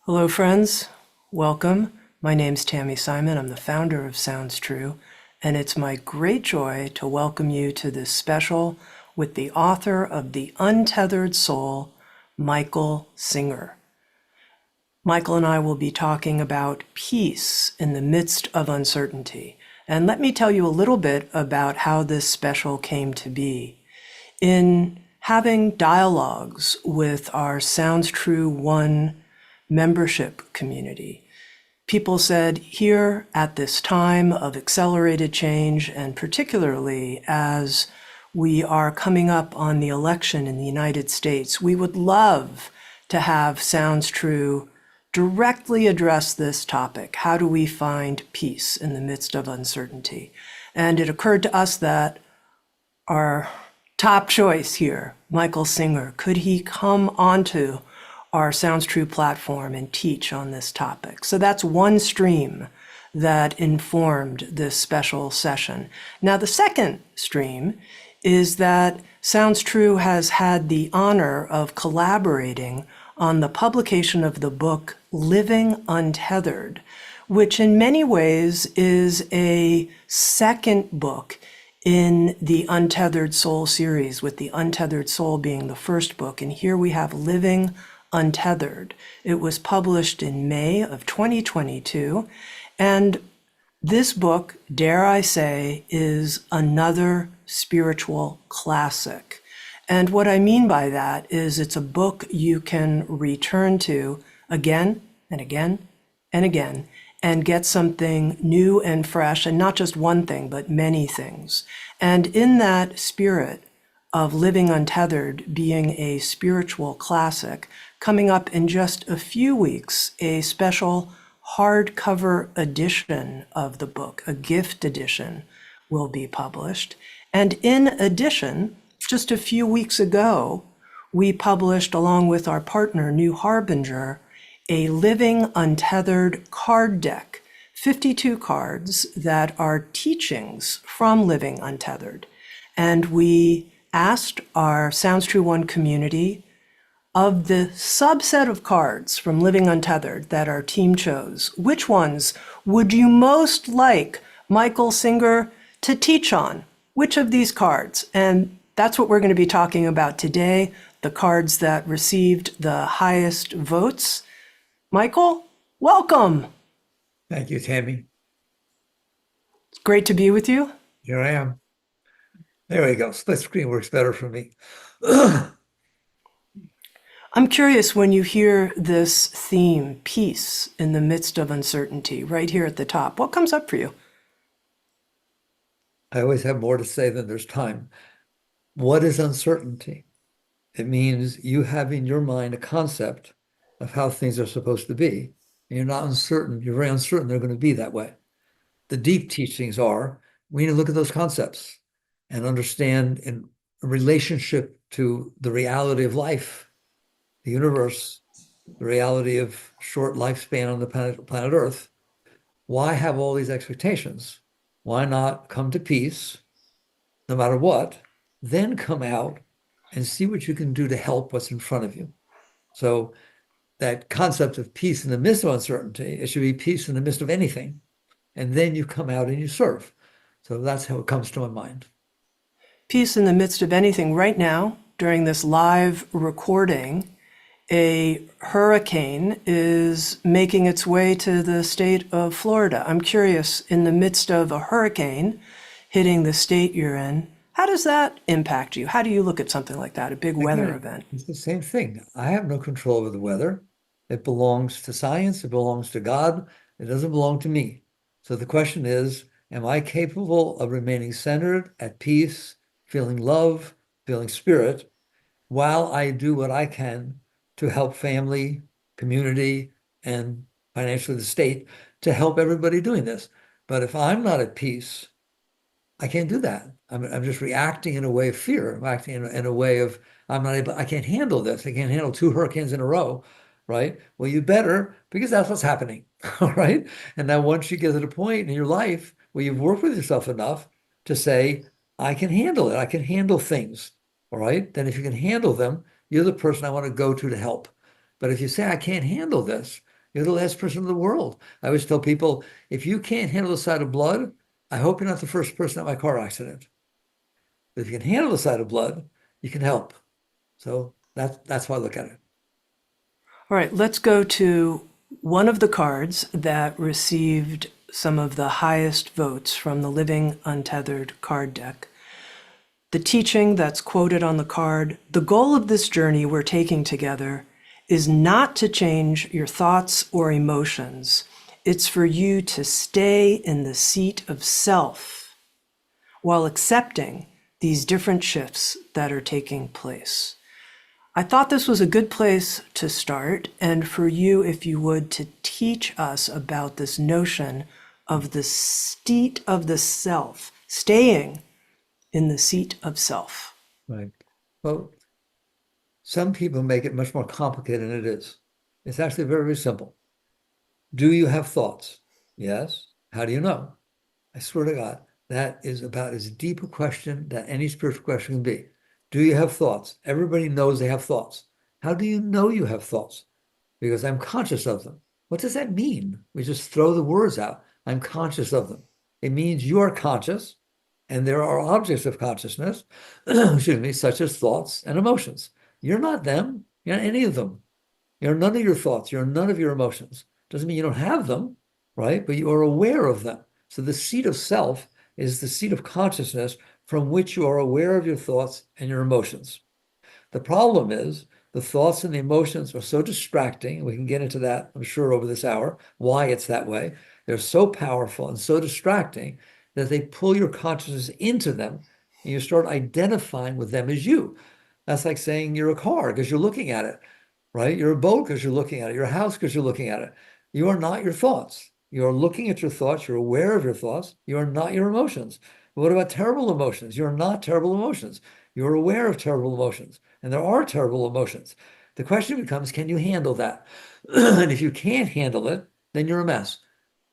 Hello, friends. Welcome. My name's Tami Simon. I'm the founder of Sounds True, and it's my great joy to welcome you to this special with the author of The Untethered Soul, Michael Singer. Michael and I will be talking about peace in the midst of uncertainty. And let me tell you a little bit about how this special came to be. In having dialogues with our Sounds True One membership community, people said here at this time of accelerated change, and particularly as we are coming up on the election in the United States, we would love to have Sounds True directly address this topic. How do we find peace in the midst of uncertainty? And it occurred to us that our top choice here, Michael Singer, could he come onto our Sounds True platform and teach on this topic? So that's one stream that informed this special session. Now, the second stream is that Sounds True has had the honor of collaborating on the publication of the book Living Untethered, which in many ways is a second book in the Untethered Soul series, with the Untethered Soul being the first book. And here we have Living Untethered. It was published in May of 2022. And this book, dare I say, is another spiritual classic. And what I mean by that is it's a book you can return to again and again and again and get something new and fresh, and not just one thing, but many things. And in that spirit of Living Untethered being a spiritual classic, coming up in just a few weeks, a special hardcover edition of the book, a gift edition, will be published. And in addition, just a few weeks ago, we published, along with our partner, New Harbinger, a Living Untethered card deck, 52 cards that are teachings from Living Untethered. And we asked our Sounds True One community, of the subset of cards from Living Untethered that our team chose, which ones would you most like Michael Singer to teach on? Which of these cards? And that's what we're going to be talking about today, the cards that received the highest votes. Michael, welcome. Thank you, Tami. It's great to be with you. Here I am. There we go. Split screen works better for me. I'm curious, when you hear this theme, peace in the midst of uncertainty, right here at the top, what comes up for you? I always have more to say than there's time. What is uncertainty? It means you have in your mind a concept of how things are supposed to be. And you're not uncertain. You're very uncertain they're going to be that way. The deep teachings are, we need to look at those concepts and understand in relationship to the reality of life, the universe, the reality of short lifespan on the planet Earth. Why have all these expectations? Why not come to peace, no matter what, then come out and see what you can do to help what's in front of you? So that concept of peace in the midst of uncertainty, it should be peace in the midst of anything. And then you come out and you serve. So that's how it comes to my mind. Peace in the midst of anything. Right now, during this live recording, a hurricane is making its way to the state of Florida. I'm curious, in the midst of a hurricane hitting the state you're in, how does that impact you? How do you look at something like that, a big weather event? It's the same thing. I have no control over the weather. It belongs to science. It belongs to God. It doesn't belong to me. So the question is, am I capable of remaining centered, at peace, feeling love, feeling spirit, while I do what I can to help family, community, and financially the state to help everybody doing this? But if I'm not at peace, I can't do that. I'm just reacting in a way of fear. I'm acting in a way of, I'm not able, I can't handle this. I can't handle 2 hurricanes in a row, right? Well, you better, because that's what's happening, all right? And now once you get to the point in your life where you've worked with yourself enough to say, I can handle it. I can handle things, all right? Then if you can handle them, you're the person I want to go to help. But if you say, I can't handle this, You're the last person in the world. I always tell people, if you can't handle the sight of blood, I hope you're not the first person at my car accident. But if you can handle the sight of blood, you can help. So that's how I look at it. All right, let's go to one of the cards that received some of the highest votes from the Living Untethered card deck. The teaching that's quoted on the card, the goal of this journey we're taking together is not to change your thoughts or emotions. It's for you to stay in the seat of self while accepting these different shifts that are taking place. I thought this was a good place to start, and for you, if you would, to teach us about this notion of the seat of the self, staying in the seat of self. Right. Well, some people make it much more complicated than it is. It's actually very, very simple. Do you have thoughts? Yes. How do you know? I swear to God, that is about as deep a question that any spiritual question can be. Do you have thoughts? Everybody knows they have thoughts. How do you know you have thoughts? Because I'm conscious of them. What does that mean? We just throw the words out. I'm conscious of them. It means you are conscious, and there are objects of consciousness, excuse me, such as thoughts and emotions. You're not them. You're not any of them. You're none of your thoughts. You're none of your emotions. Doesn't mean you don't have them, right? But you are aware of them. So the seat of self is the seat of consciousness from which you are aware of your thoughts and your emotions. The problem is the thoughts and the emotions are so distracting. We can get into that, I'm sure, over this hour, why it's that way. They're so powerful and so distracting that they pull your consciousness into them, and you start identifying with them as you. That's like saying you're a car because you're looking at it, right? You're a boat because you're looking at it. You're a house because you're looking at it. You are not your thoughts. You are looking at your thoughts. You're aware of your thoughts. You are not your emotions. But what about terrible emotions? You're not terrible emotions. You're aware of terrible emotions. And there are terrible emotions. The question becomes, can you handle that? And if you can't handle it, then you're a mess.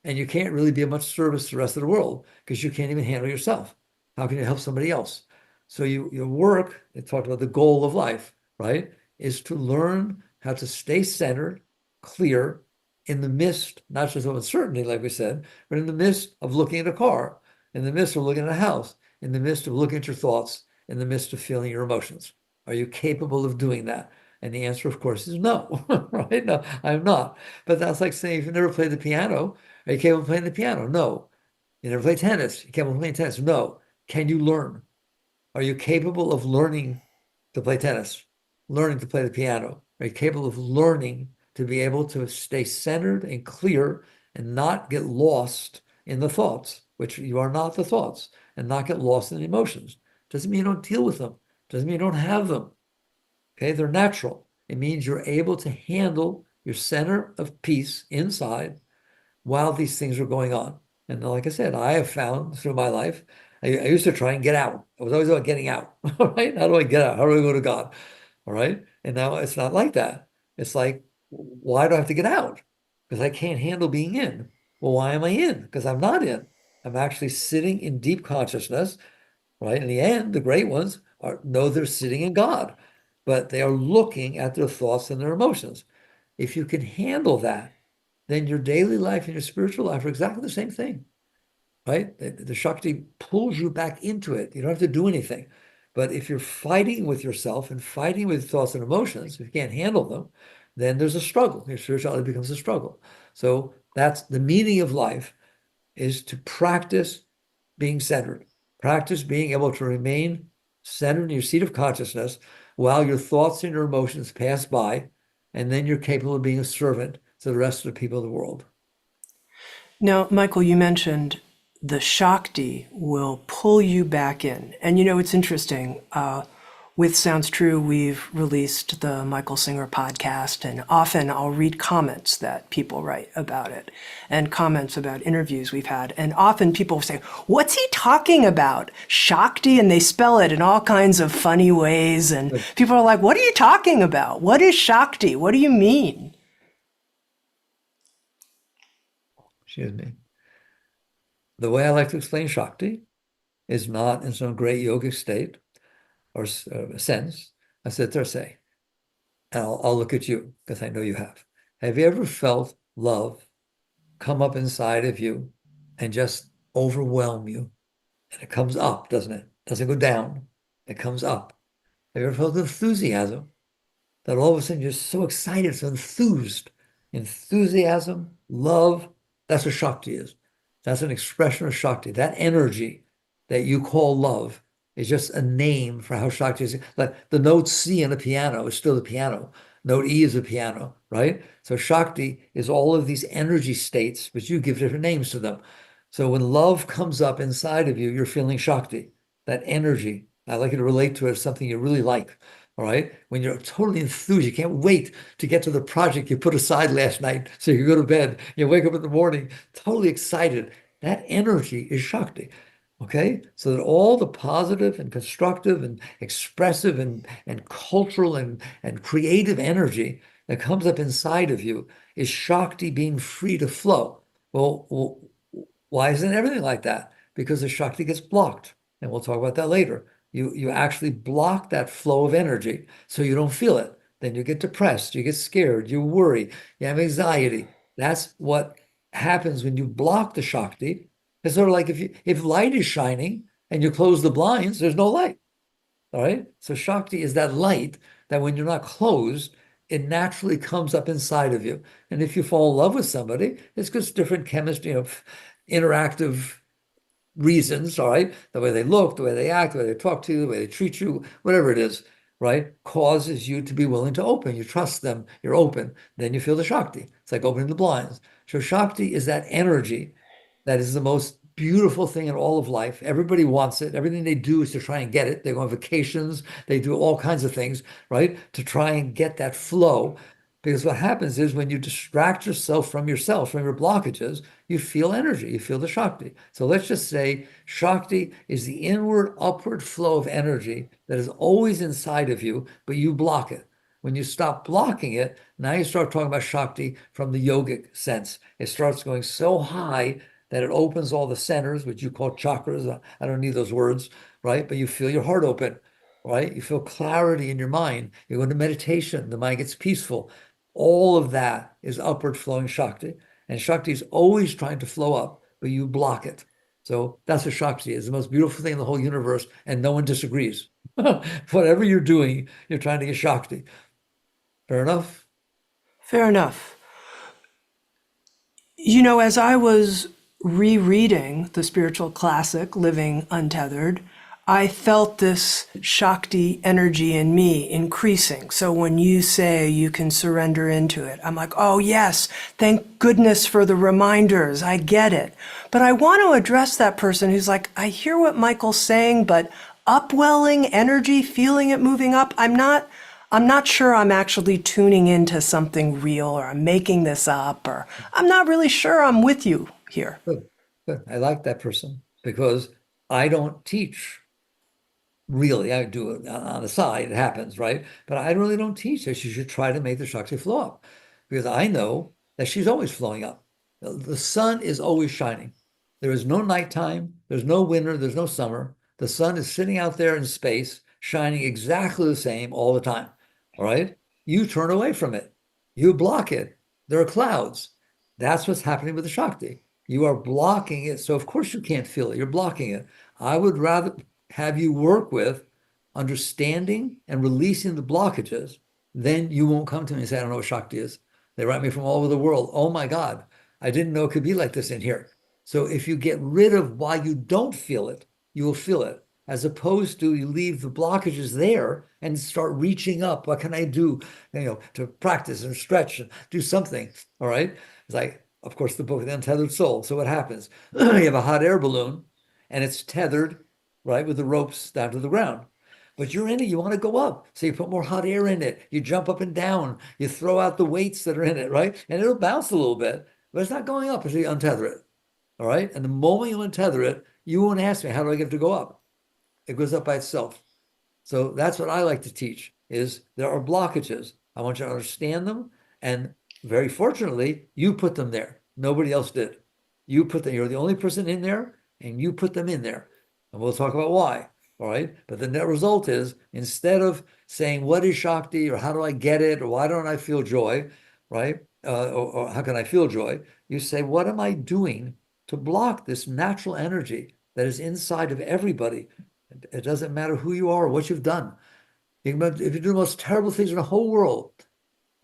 And you can't really be of much service to the rest of the world because you can't even handle yourself. How can you help somebody else? So your work, it talked about the goal of life, right, is to learn how to stay centered, clear, in the midst, not just of uncertainty, like we said, but in the midst of looking at a car, in the midst of looking at a house, in the midst of looking at your thoughts, in the midst of feeling your emotions. Are you capable of doing that? And the answer, of course, is no, right? No, I'm not. But that's like saying, if you've never played the piano, are you capable of playing the piano? No. You never played tennis? You capable of playing tennis? No. Can you learn? Are you capable of learning to play tennis, learning to play the piano? Are you capable of learning to be able to stay centered and clear and not get lost in the thoughts, which you are not the thoughts, and not get lost in the emotions? Doesn't mean you don't deal with them. Doesn't mean you don't have them. Okay, they're natural. It means you're able to handle your center of peace inside while these things are going on. And like I said, I have found through my life, I used to try and get out. I was always about getting out. All right. How do I get out? How do I go to God? All right. And now it's not like that. It's like, why do I have to get out? Because I can't handle being in. Well, why am I in? Because I'm not in. I'm actually sitting in deep consciousness, right? In the end, the great ones know they're sitting in God, but they are looking at their thoughts and their emotions. If you can handle that, then your daily life and your spiritual life are exactly the same thing, right? The Shakti pulls you back into it. You don't have to do anything. But if you're fighting with yourself and fighting with thoughts and emotions, if you can't handle them, then there's a struggle. Your spirituality becomes a struggle. So that's the meaning of life, is to practice being centered, practice being able to remain centered in your seat of consciousness while your thoughts and your emotions pass by, and then you're capable of being a servant to the rest of the people of the world. Now, Michael, you mentioned the Shakti will pull you back in. And you know, it's interesting. With Sounds True, we've released the Michael Singer podcast, and often I'll read comments that people write about it and comments about interviews we've had. And often people say, what's he talking about? Shakti? And they spell it in all kinds of funny ways. And people are like, what are you talking about? What is Shakti? What do you mean? Excuse me. The way I like to explain Shakti is not in some great yogic state or sense. I sit there and say, and I'll look at you because I know you have. Have you ever felt love come up inside of you and just overwhelm you. And it comes up, doesn't it? It doesn't go down. It comes up. Have you ever felt enthusiasm? That all of a sudden you're so excited, so enthused. Enthusiasm, love, that's what Shakti is. That's an expression of Shakti. That energy that you call love is just a name for how Shakti is. Like the note C on a piano is still the piano. Note E is a piano, right? So Shakti is all of these energy states, but you give different names to them. So when love comes up inside of you, you're feeling Shakti, that energy. I like you to relate to it as something you really like. All right. When you're totally enthused, you can't wait to get to the project you put aside last night so you can go to bed. You wake up in the morning totally excited. That energy is Shakti. Okay. So that all the positive and constructive and expressive and cultural and creative energy that comes up inside of you is Shakti being free to flow. Well, why isn't everything like that? Because the Shakti gets blocked. And we'll talk about that later. You actually block that flow of energy so you don't feel it. Then you get depressed, you get scared, you worry, you have anxiety. That's what happens when you block the Shakti. It's sort of like if light is shining and you close the blinds, there's no light. All right. So Shakti is that light that when you're not closed, it naturally comes up inside of you. And if you fall in love with somebody, it's just different chemistry, interactive reasons, all right? The way they look, the way they act, the way they talk to you, the way they treat you, whatever it is, right? Causes you to be willing to open. You trust them, you're open. Then you feel the Shakti. It's like opening the blinds. So Shakti is that energy that is the most beautiful thing in all of life. Everybody wants it. Everything they do is to try and get it. They go on vacations, they do all kinds of things, right? To try and get that flow. Because what happens is when you distract yourself, from your blockages, you feel energy, you feel the Shakti. So let's just say Shakti is the inward, upward flow of energy that is always inside of you, but you block it. When you stop blocking it, now you start talking about Shakti from the yogic sense. It starts going so high that it opens all the centers, which you call chakras. I don't need those words, right? But you feel your heart open, right? You feel clarity in your mind. You go into meditation, the mind gets peaceful. All of that is upward flowing Shakti. And Shakti is always trying to flow up, but you block it. So that's what Shakti is, the most beautiful thing in the whole universe, and no one disagrees. Whatever you're doing, you're trying to get Shakti. Fair enough? Fair enough. You know, as I was rereading the spiritual classic, Living Untethered, I felt this Shakti energy in me increasing. So when you say you can surrender into it, I'm like, oh, yes, thank goodness for the reminders. I get it. But I want to address that person who's like, I hear what Michael's saying, but upwelling energy, feeling it moving up, I'm not sure I'm actually tuning into something real, or I'm making this up, or I'm not really sure I'm with you here. Good. Good. I like that person because I don't teach really. I do it on the side, it happens, right? But I really don't teach that she should try to make the Shakti flow up because I know that she's always flowing up. The sun is always shining. There is no nighttime, there's no winter, there's no summer. The sun is sitting out there in space, shining exactly the same all the time. All right. You turn away from it, you block it. There are clouds. That's what's happening with the Shakti. You are blocking it. So, of course, you can't feel it. You're blocking it. I would rather have you work with understanding and releasing the blockages. Then you won't come to me and say, I don't know what Shakti is. They write me from all over the world. Oh my God, I didn't know it could be like this in here. So if you get rid of why you don't feel it, you will feel it. As opposed to you leave the blockages there and start reaching up. What can I do, to practice and stretch and do something? All right. It's like, of course, the book, The Untethered Soul. So what happens? You have a hot air balloon and it's tethered, right, with the ropes down to the ground. But you're in it, you want to go up. So you put more hot air in it. You jump up and down. You throw out the weights that are in it, right? And it'll bounce a little bit, but it's not going up until you untether it. All right. And the moment you untether it, you won't ask me, how do I get it to go up? It goes up by itself. So that's what I like to teach is there are blockages. I want you to understand them. And very fortunately, you put them there. Nobody else did. You put them, you're the only person in there and you put them in there. And we'll talk about why. All right. But the net result is instead of saying, what is Shakti or how do I get it or why don't I feel joy? Right. or how can I feel joy? You say, what am I doing to block this natural energy that is inside of everybody? It doesn't matter who you are or what you've done. If you do the most terrible things in the whole world,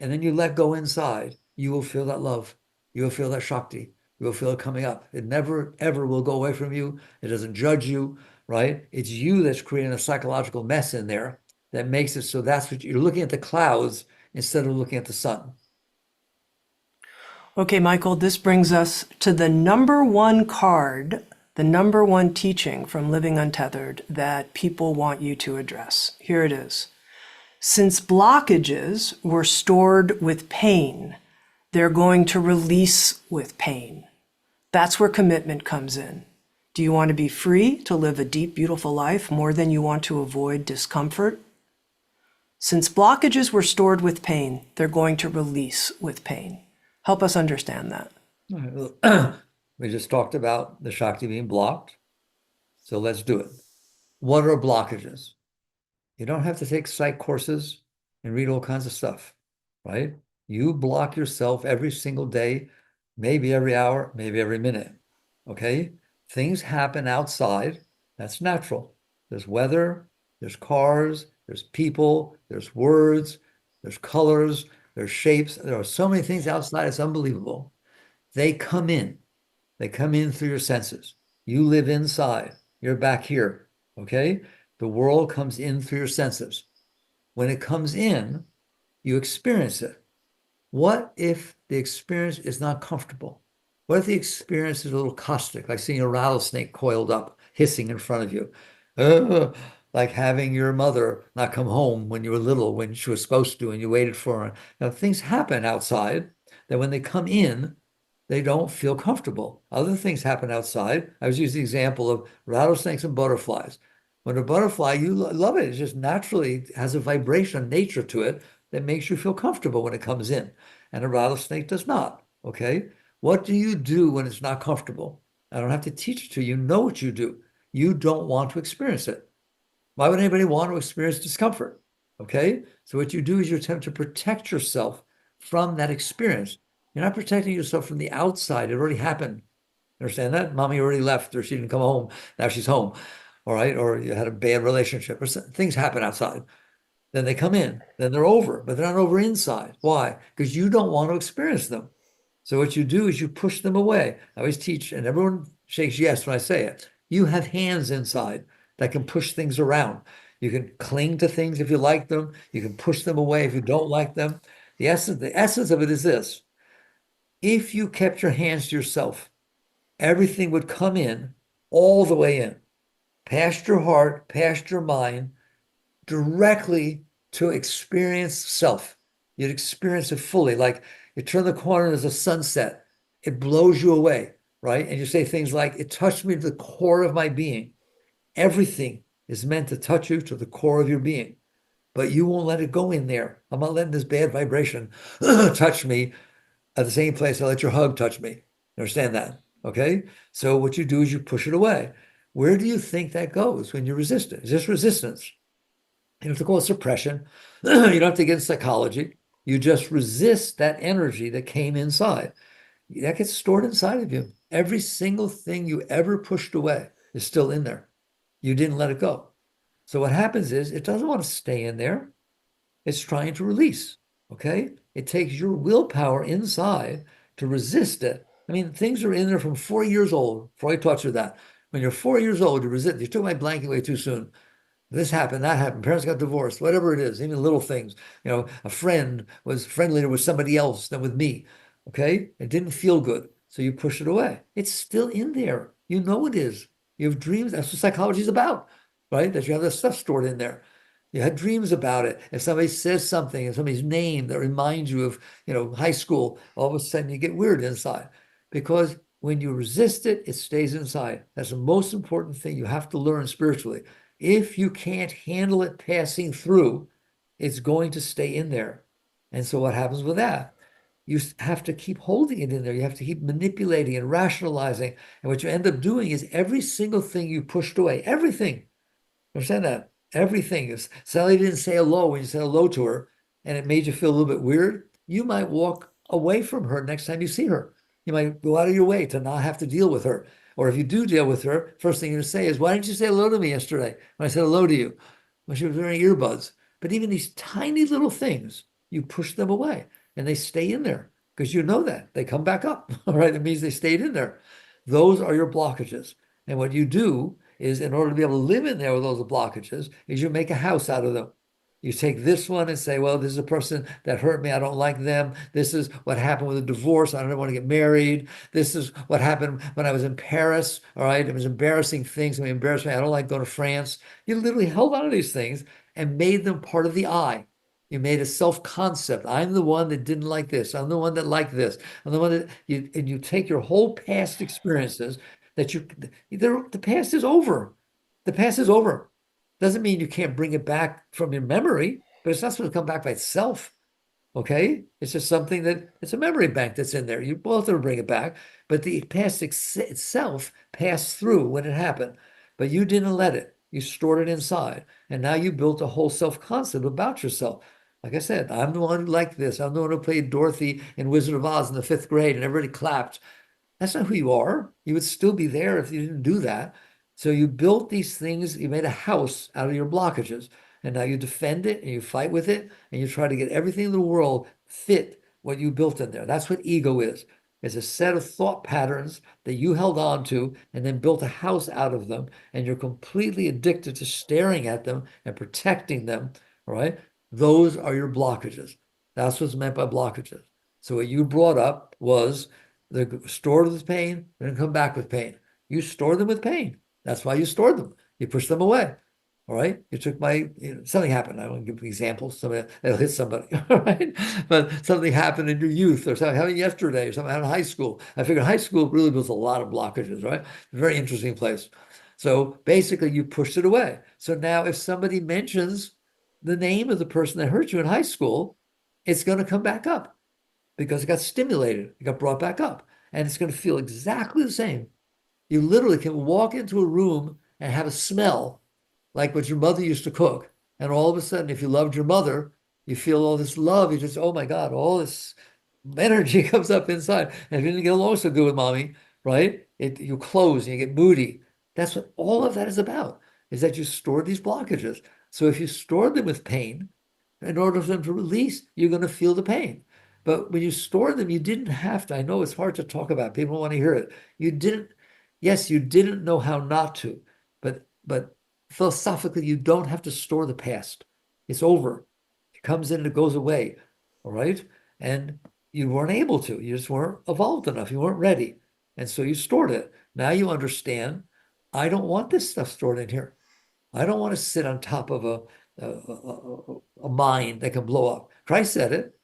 and then you let go inside, you will feel that love. You will feel that Shakti. You will feel it coming up. It never, ever will go away from you. It doesn't judge you, right? It's you that's creating a psychological mess in there that makes it so that's what you're looking at the clouds instead of looking at the sun. Okay, Michael, this brings us to the number one card, the number one teaching from Living Untethered that people want you to address. Here it is. Since blockages were stored with pain, they're going to release with pain. That's where commitment comes in. Do you want to be free to live a deep, beautiful life more than you want to avoid discomfort? Since blockages were stored with pain, they're going to release with pain. Help us understand that. We just talked about the Shakti being blocked. So let's do it. What are blockages? You don't have to take psych courses and read all kinds of stuff, right? You block yourself every single day, maybe every hour, maybe every minute, okay? Things happen outside. That's natural. There's weather, there's cars, there's people, there's words, there's colors, there's shapes. There are so many things outside, it's unbelievable. They come in. They come in through your senses. You live inside. You're back here, okay? The world comes in through your senses. When it comes in, you experience it. What if the experience is not comfortable? What if the experience is a little caustic, like seeing a rattlesnake coiled up, hissing in front of you? Like having your mother not come home when you were little, when she was supposed to, and you waited for her. Now, things happen outside that when they come in, they don't feel comfortable. Other things happen outside. I was using the example of rattlesnakes and butterflies. When a butterfly, you love it. It just naturally has a vibration, nature to it that makes you feel comfortable when it comes in. And a rattlesnake does not. Okay. What do you do when it's not comfortable? I don't have to teach it to you. You know what you do. You don't want to experience it. Why would anybody want to experience discomfort? Okay. So what you do is you attempt to protect yourself from that experience. You're not protecting yourself from the outside. It already happened. Understand that? Mommy already left or she didn't come home. Now she's home. All right. Or you had a bad relationship or things happen outside. Then they come in. Then they're over, but they're not over inside. Why? Because you don't want to experience them. So what you do is you push them away. I always teach, and everyone shakes yes when I say it. You have hands inside that can push things around. You can cling to things if you like them. You can push them away if you don't like them. The essence of it is this. If you kept your hands to yourself, everything would come in all the way in, past your heart, past your mind, directly to experience self. You'd experience it fully. Like you turn the corner, there's a sunset. It blows you away, right? And you say things like, it touched me to the core of my being. Everything is meant to touch you to the core of your being, but you won't let it go in there. I'm not letting this bad vibration touch me at the same place I let your hug touch me. Understand that? Okay. So what you do is you push it away. Where do you think that goes when you resist it? Is this resistance? You don't have to call it suppression. You don't have to get in psychology. You just resist that energy that came inside. That gets stored inside of you. Every single thing you ever pushed away is still in there. You didn't let it go. So what happens is it doesn't want to stay in there. It's trying to release. Okay. It takes your willpower inside to resist it. I mean, things are in there from 4 years old. Freud taught you that. When you're 4 years old, you resist. You took my blanket away too soon. This happened, that happened. Parents got divorced, whatever it is, even little things. You know, a friend was friendlier with somebody else than with me. Okay. It didn't feel good. So you push it away. It's still in there. You know it is. You have dreams. That's what psychology is about, right? That you have this stuff stored in there. You had dreams about it. If somebody says something and somebody's name that reminds you of, high school, all of a sudden you get weird inside because when you resist it, it stays inside. That's the most important thing you have to learn spiritually. If you can't handle it passing through, it's going to stay in there. And so what happens with that? You have to keep holding it in there. You have to keep manipulating and rationalizing. And what you end up doing is every single thing you pushed away, everything. Understand that? Everything. If Sally didn't say hello when you said hello to her and it made you feel a little bit weird, you might walk away from her next time you see her. You might go out of your way to not have to deal with her. Or if you do deal with her, first thing you're going to say is, why didn't you say hello to me yesterday when I said hello to you? When she was wearing earbuds. But even these tiny little things, you push them away and they stay in there because you know that they come back up. All right. It means they stayed in there. Those are your blockages. And what you do is, in order to be able to live in there with those blockages, is you make a house out of them. You take this one and say, well, this is a person that hurt me. I don't like them. This is what happened with a divorce. I don't want to get married. This is what happened when I was in Paris. All right. It was embarrassing things. They embarrassed me. I don't like going to France. You literally held on to these things and made them part of the I. You made a self-concept. I'm the one that didn't like this. I'm the one that liked this. I'm the one that and you take your whole past experiences that the past is over. The past is over. Doesn't mean you can't bring it back from your memory, but it's not supposed to come back by itself. Okay? It's just something that it's a memory bank that's in there. You both have to bring it back, but the past itself passed through when it happened, but you didn't let it. You stored it inside, and now you built a whole self-concept about yourself. Like I said, I'm the one who liked this. I'm the one who played Dorothy in Wizard of Oz in the 5th grade, and everybody clapped. That's not who you are. You would still be there if you didn't do that. So you built these things, you made a house out of your blockages, and now you defend it and you fight with it and you try to get everything in the world fit what you built in there. That's what ego is. It's a set of thought patterns that you held on to and then built a house out of them, and you're completely addicted to staring at them and protecting them. All right. Those are your blockages. That's what's meant by blockages. So what you brought up was they're stored with pain, they're gonna come back with pain. You store them with pain. That's why you stored them. You push them away. All right. You took something happened. I won't give examples. Somebody that'll hit somebody. All right. But something happened in your youth, or something happened yesterday, or something happened in high school. I figured high school really builds a lot of blockages, right? Very interesting place. So basically you pushed it away. So now if somebody mentions the name of the person that hurt you in high school, it's going to come back up because it got stimulated, it got brought back up, and it's going to feel exactly the same. You literally can walk into a room and have a smell like what your mother used to cook. And all of a sudden, if you loved your mother, you feel all this love. You just, oh my God, all this energy comes up inside. And if you didn't get along so good with mommy, right? You close and you get moody. That's what all of that is about, is that you stored these blockages. So if you stored them with pain, in order for them to release, you're going to feel the pain. But when you store them, you didn't have to. I know it's hard to talk about. People don't want to hear it. You didn't, yes, you didn't know how not to, but philosophically, you don't have to store the past. It's over. It comes in and it goes away. All right. And you weren't able to. You just weren't evolved enough. You weren't ready. And so you stored it. Now you understand, I don't want this stuff stored in here. I don't want to sit on top of a mine that can blow up. Christ said it.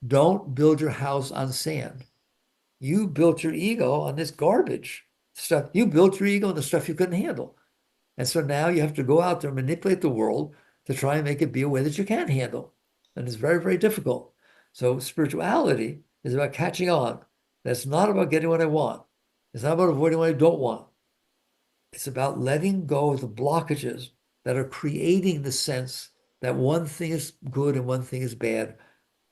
Don't build your house on sand. You built your ego on this garbage stuff. You built your ego on the stuff you couldn't handle. And so now you have to go out there and manipulate the world to try and make it be a way that you can handle. And it's very, very difficult. So spirituality is about catching on. That's not about getting what I want. It's not about avoiding what I don't want. It's about letting go of the blockages that are creating the sense that one thing is good and one thing is bad.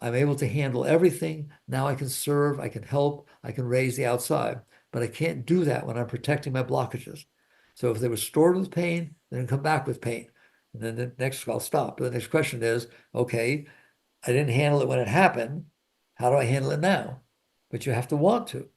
I'm able to handle everything. Now I can serve, I can help, I can raise the outside. But I can't do that when I'm protecting my blockages. So if they were stored with pain, then come back with pain. And then the next, I'll stop. But the next question is, okay, I didn't handle it when it happened. How do I handle it now? But you have to want to.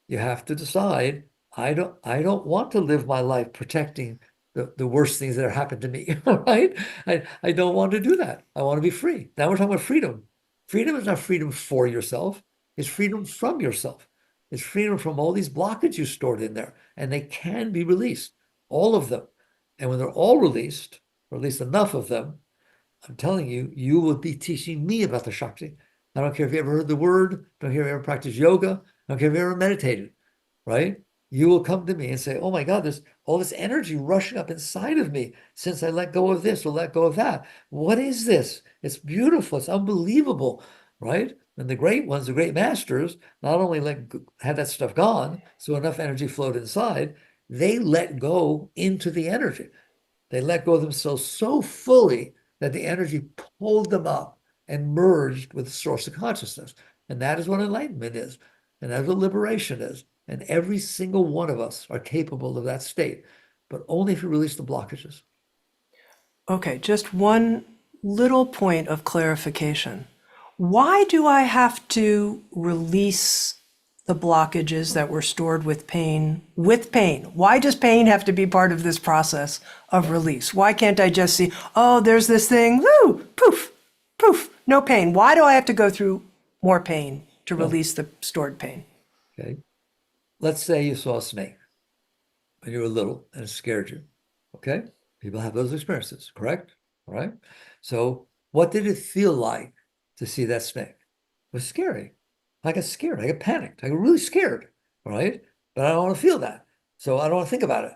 You have to decide, I don't want to live my life protecting the worst things that have happened to me. All right. I don't want to do that. I want to be free. Now we're talking about freedom. Freedom is not freedom for yourself, it's freedom from yourself. It's freedom from all these blockages you stored in there, and they can be released, all of them. And when they're all released, or at least enough of them, I'm telling you, you will be teaching me about the Shakti. I don't care if you ever heard the word, I don't care if you ever practiced yoga, I don't care if you ever meditated, right? You will come to me and say, oh my God, there's all this energy rushing up inside of me since I let go of this or let go of that. What is this? It's beautiful. It's unbelievable, right? And the great ones, the great masters, not only had that stuff gone, so enough energy flowed inside, they let go into the energy. They let go of themselves so fully that the energy pulled them up and merged with the source of consciousness. And that is what enlightenment is. And that's what liberation is. And every single one of us are capable of that state, but only if you release the blockages. Okay, just one little point of clarification. Why do I have to release the blockages that were stored with pain with pain? Why does pain have to be part of this process of release? Why can't I just see, oh, there's this thing, woo, poof, poof, no pain? Why do I have to go through more pain to Well, release the stored pain? okay. Let's say you saw a snake when you were little and it scared you. Okay. People have those experiences, correct? All right. So what did it feel like to see that snake? It was scary. I got scared. I got panicked. I got really scared. All right. But I don't want to feel that. So I don't want to think about it.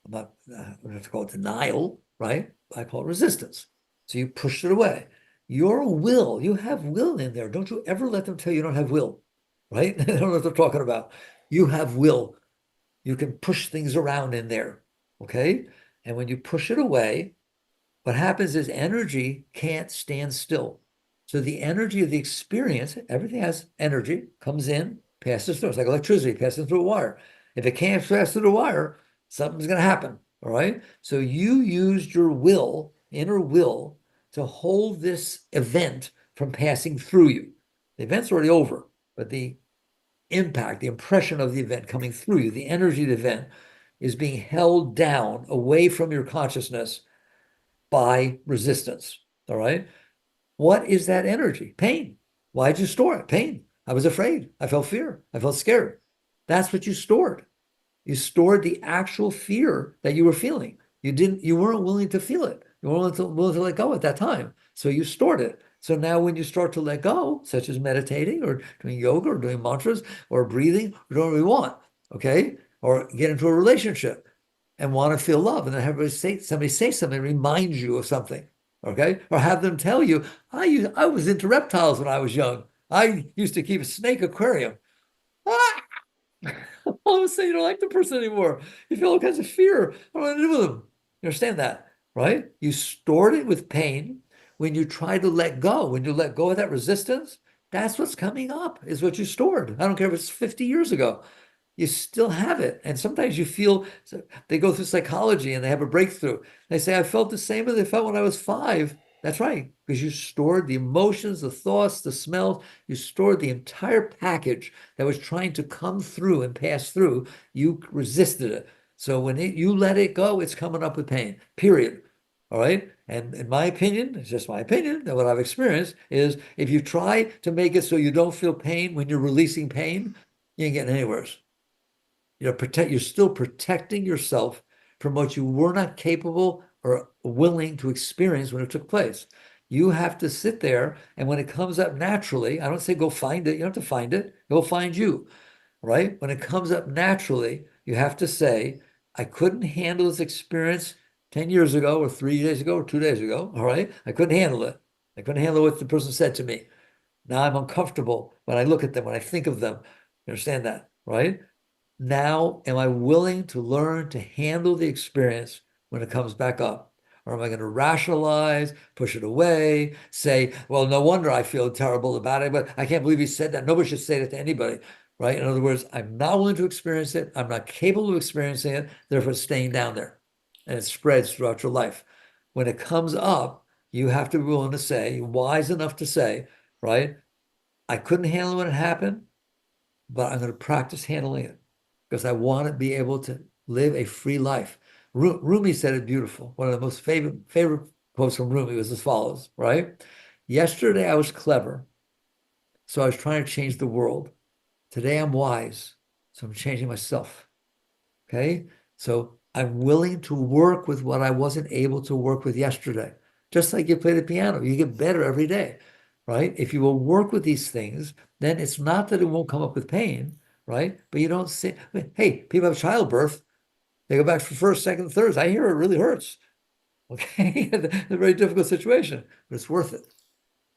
I'm not, I don't have to call it denial, right? I call it resistance. So you push it away. Your will, you have will in there. Don't you ever let them tell you don't have will, right? I don't know what they're talking about. You have will. You can push things around in there, okay? And when you push it away, what happens is energy can't stand still. So the energy of the experience, everything has energy, comes in, passes through. It's like electricity passing through a wire. If it can't pass through the wire, something's going to happen. All right. So you used your will, inner will, to hold this event from passing through you. The event's already over, but the impact, the impression of the event coming through you, the energy of the event is being held down away from your consciousness by resistance. All right. What is that energy? Pain. Why'd you store it? Pain. I was afraid. I felt fear. I felt scared. That's what you stored. You stored the actual fear that you were feeling. You weren't willing to feel it. You weren't willing to let go at that time. So you stored it. So now when you start to let go, such as meditating or doing yoga or doing mantras or breathing, or doing what we want, okay? Or get into a relationship and want to feel love and then have somebody say something, remind you of something, okay? Or have them tell you, I was into reptiles when I was young. I used to keep a snake aquarium. Ah! All of a sudden, you don't like the person anymore. You feel all kinds of fear. I don't want to do with them. You understand that, right? You stored it with pain. When you try to let go, when you let go of that resistance, that's what's coming up, is what you stored. I don't care if it's 50 years ago. You still have it. And sometimes you feel, they go through psychology and they have a breakthrough. They say, I felt the same as I felt when I was 5. That's right, because you stored the emotions, the thoughts, the smells. You stored the entire package that was trying to come through and pass through. You resisted it. So when you let it go, it's coming up with pain, period. All right. And in my opinion, it's just my opinion, that what I've experienced is if you try to make it so you don't feel pain when you're releasing pain, you ain't getting anywhere. You're still protecting yourself from what you were not capable or willing to experience when it took place. You have to sit there, and when it comes up naturally, I don't say go find it. You don't have to find it. It will find you, right? When it comes up naturally, you have to say, I couldn't handle this experience 10 years ago or 3 days ago or 2 days ago. All right. I couldn't handle it. I couldn't handle what the person said to me. Now I'm uncomfortable when I look at them, when I think of them. You understand that, right? Now, am I willing to learn to handle the experience when it comes back up? Or am I going to rationalize, push it away, say, well, no wonder I feel terrible about it, but I can't believe he said that. Nobody should say that to anybody, right? In other words, I'm not willing to experience it. I'm not capable of experiencing it. Therefore, it's staying down there. And it spreads throughout your life. When it comes up, you have to be willing to say, wise enough to say, right? I couldn't handle it when it happened, but I'm going to practice handling it because I want to be able to live a free life. Rumi said it beautiful. One of the most favorite quotes from Rumi was as follows, right? Yesterday I was clever, so I was trying to change the world. Today I'm wise, so I'm changing myself. Okay? So I'm willing to work with what I wasn't able to work with yesterday. Just like you play the piano, you get better every day, right? If you will work with these things, then it's not that it won't come up with pain, right? But you don't say, hey, people have childbirth. They go back for first, second, thirds. I hear it really hurts. Okay. It's a very difficult situation, but it's worth it. Do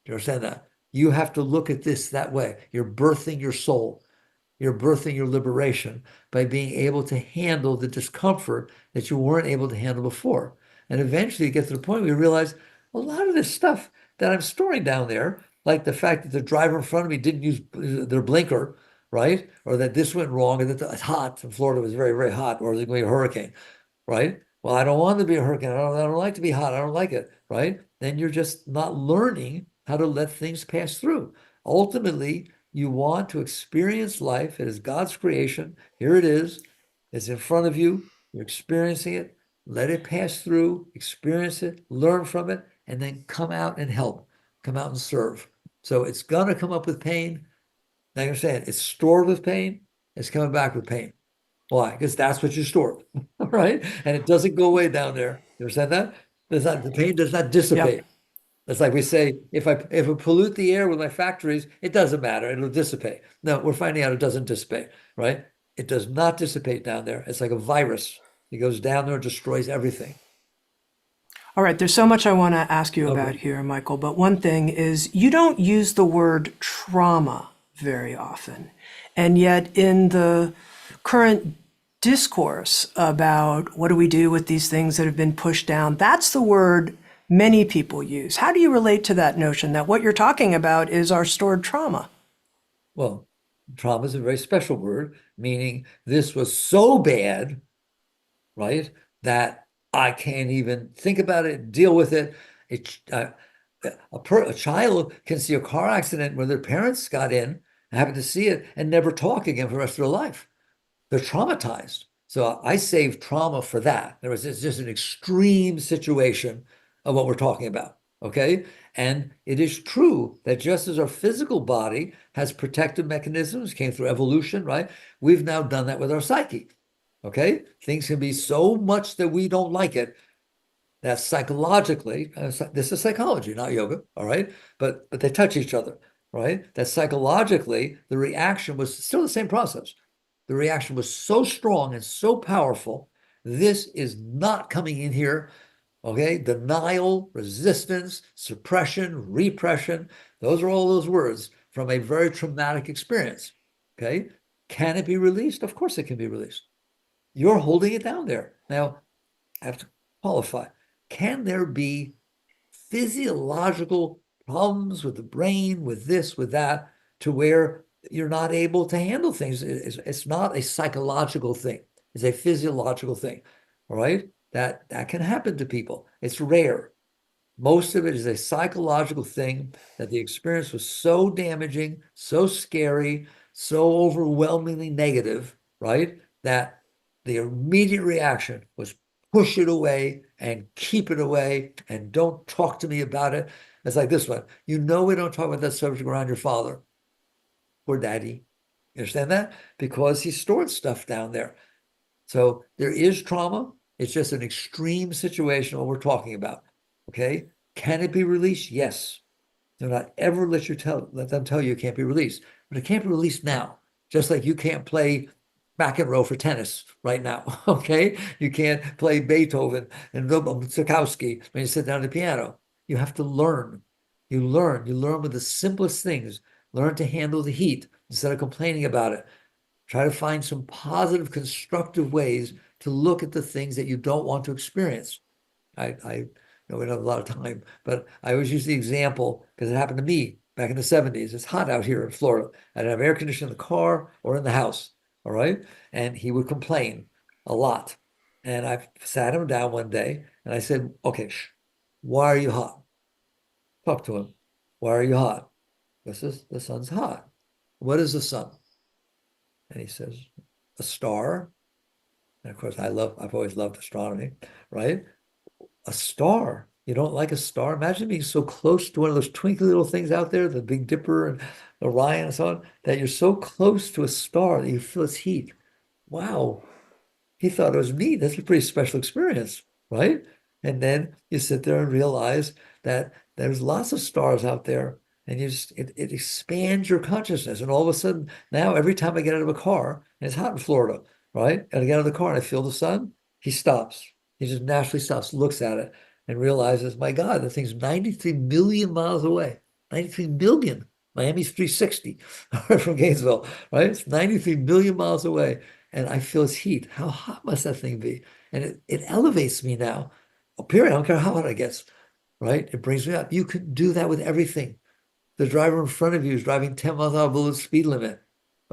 you understand that? You have to look at this that way. You're birthing your soul. You're birthing your liberation by being able to handle the discomfort that you weren't able to handle before. And eventually you get to the point where you realize a lot of this stuff that I'm storing down there, Like the fact that the driver in front of me didn't use their blinker, right? Or that this went wrong, or that it's hot. In Florida, it was very, very hot, or there's going to be a hurricane, right? Well, I don't want to be a hurricane. I don't like to be hot. I don't like it, right? Then you're just not learning how to let things pass through. Ultimately, you want to experience life. It is God's creation. Here it is. It's in front of you. You're experiencing it. Let it pass through, experience it, learn from it, and then come out and help, come out and serve. So it's going to come up with pain. Like I'm saying, it's stored with pain. It's coming back with pain. Why? Because that's what you stored, right? And it doesn't go away down there. You understand that? The pain does not Yep. dissipate. It's like we say, if I pollute the air with my factories, it doesn't matter. It'll dissipate. No, we're finding out it doesn't dissipate, right? It does not dissipate down there. It's like a virus. It goes down there and destroys everything. All right, there's so much I want to ask you about Okay. here, Michael, but one thing is you don't use the word trauma very often. And yet, in the current discourse about what do we do with these things that have been pushed down, that's the word many people use. How do you relate to that notion that what you're talking about is our stored trauma? Well, trauma is a very special word, meaning this was so bad, right, that I can't even think about it, deal with it. It a child can see a car accident where their parents got in, happen to see it, and never talk again for the rest of their life. They're traumatized. So I save trauma for that. There was it's just an extreme situation of what we're talking about. Okay. And it is true that just as our physical body has protective mechanisms, came through evolution, right? We've now done that with our psyche. Okay. Things can be so much that we don't like it that psychologically, this is psychology, not yoga, all right? But they touch each other, right? That psychologically, the reaction was still the same process. The reaction was so strong and so powerful. This is not coming in here. Okay. Denial, resistance, suppression, repression. Those are all those words from a very traumatic experience. Okay. Can it be released? Of course it can be released. You're holding it down there. Now, I have to qualify. Can there be physiological problems with the brain, with this, with that, to where you're not able to handle things? It's not a psychological thing. It's a physiological thing. All right. That can happen to people. It's rare. Most of it is a psychological thing that the experience was so damaging, so scary, so overwhelmingly negative, right? That the immediate reaction was push it away and keep it away and don't talk to me about it. It's like this one. You know, we don't talk about that subject around your father or daddy. You understand that? Because he stored stuff down there. So there is trauma. It's just an extreme situation, what we're talking about. Okay. Can it be released? Yes. Do not ever let them tell you it can't be released. But it can't be released now. Just like you can't play McEnroe for tennis right now. Okay. You can't play Beethoven and Tsukowski when you sit down at the piano. You have to learn. You learn with the simplest things. Learn to handle the heat instead of complaining about it. Try to find some positive, constructive ways to look at the things that you don't want to experience. I know we don't have a lot of time, but I always use the example because it happened to me back in the 70s. It's hot out here in Florida. I didn't have air conditioning in the car or in the house. All right. And he would complain a lot. And I sat him down one day and I said, okay, why are you hot? Talk to him. Why are you hot? This is the sun's hot. What is the sun? And he says, a star. And of course, I've always loved astronomy, right? A star. You don't like a star? Imagine being so close to one of those twinkly little things out there, the Big Dipper and Orion and so on, that you're so close to a star that you feel its heat. Wow. He thought it was neat. That's a pretty special experience, right? And then you sit there and realize that there's lots of stars out there, and it expands your consciousness. And all of a sudden, now every time I get out of a car, and it's hot in Florida, right? And I get out of the car and I feel the sun, he stops. He just naturally stops, looks at it, and realizes, my God, the thing's 93 million miles away. 93 million. Miami's 360 from Gainesville, right? It's 93 million miles away and I feel its heat. How hot must that thing be? And it elevates me now. Period. I don't care how hot it gets, right? It brings me up. You can do that with everything. The driver in front of you is driving 10 miles an hour below the speed limit.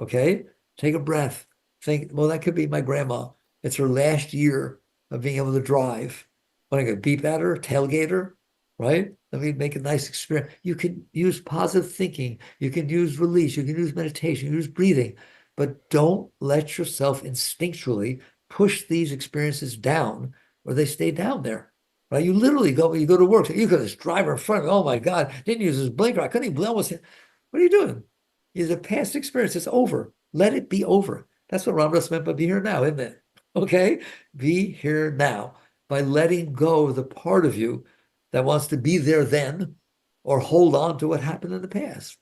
Okay? Take a breath. Think, well, that could be my grandma. It's her last year of being able to drive. What, I go beep at her, tailgate her, right? Let me make a nice experience. You can use positive thinking. You can use release. You can use meditation. You can use breathing. But don't let yourself instinctually push these experiences down or they stay down there. Right? You go to work. You got this driver in front of me. Oh my God, didn't use his blinker. I couldn't even almost. What are you doing? It's a past experience. It's over. Let it be over. That's what Ramdas meant by be here now, isn't it? Okay? Be here now by letting go of the part of you that wants to be there then or hold on to what happened in the past.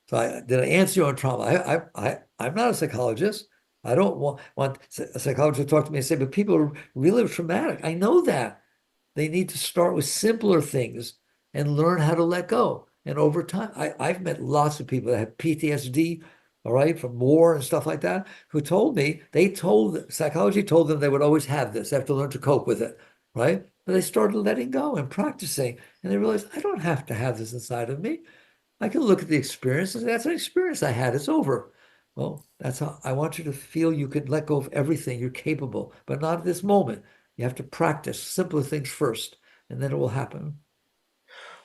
So did I answer you on trauma? I'm not a psychologist. I don't want a psychologist to talk to me and say, but people are really traumatic. I know that. They need to start with simpler things and learn how to let go. And over time, I've met lots of people that have PTSD, all right, from war and stuff like that, who told me, psychology told them they would always have this. They have to learn to cope with it, right? But they started letting go and practicing. And they realized, I don't have to have this inside of me. I can look at the experience and say, that's an experience I had. It's over. Well, that's how I want you to feel you can let go of everything. You're capable, but not at this moment. You have to practice simpler things first, and then it will happen.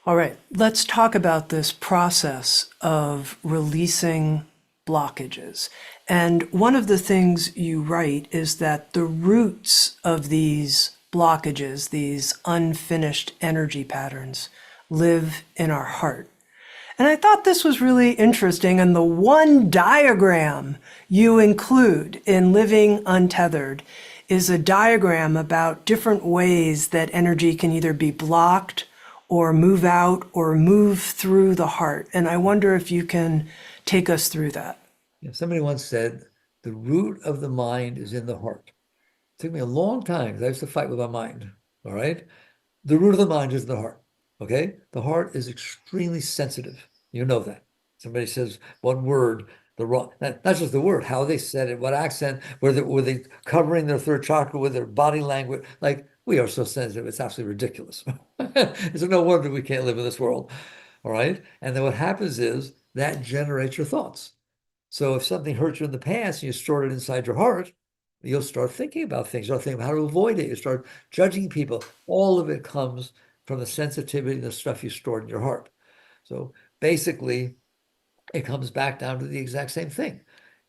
All right, let's talk about this process of releasing blockages. And one of the things you write is that the roots of these blockages, these unfinished energy patterns, live in our heart. And I thought this was really interesting. And the one diagram you include in Living Untethered is a diagram about different ways that energy can either be blocked or move out or move through the heart. And I wonder if you can take us through that. Yeah, somebody once said, the root of the mind is in the heart. It took me a long time because I used to fight with my mind. All right. The root of the mind is the heart. Okay. The heart is extremely sensitive. You know that. Somebody says one word, the wrong, not just the word, how they said it, what accent, were they covering their third chakra with their body language? Like, we are so sensitive, it's absolutely ridiculous. It's no wonder we can't live in this world. All right. And then what happens is that generates your thoughts. So if something hurt you in the past and you store it inside your heart, you'll start thinking about things. You'll think about how to avoid it. You start judging people. All of it comes from the sensitivity and the stuff you stored in your heart. So basically, it comes back down to the exact same thing.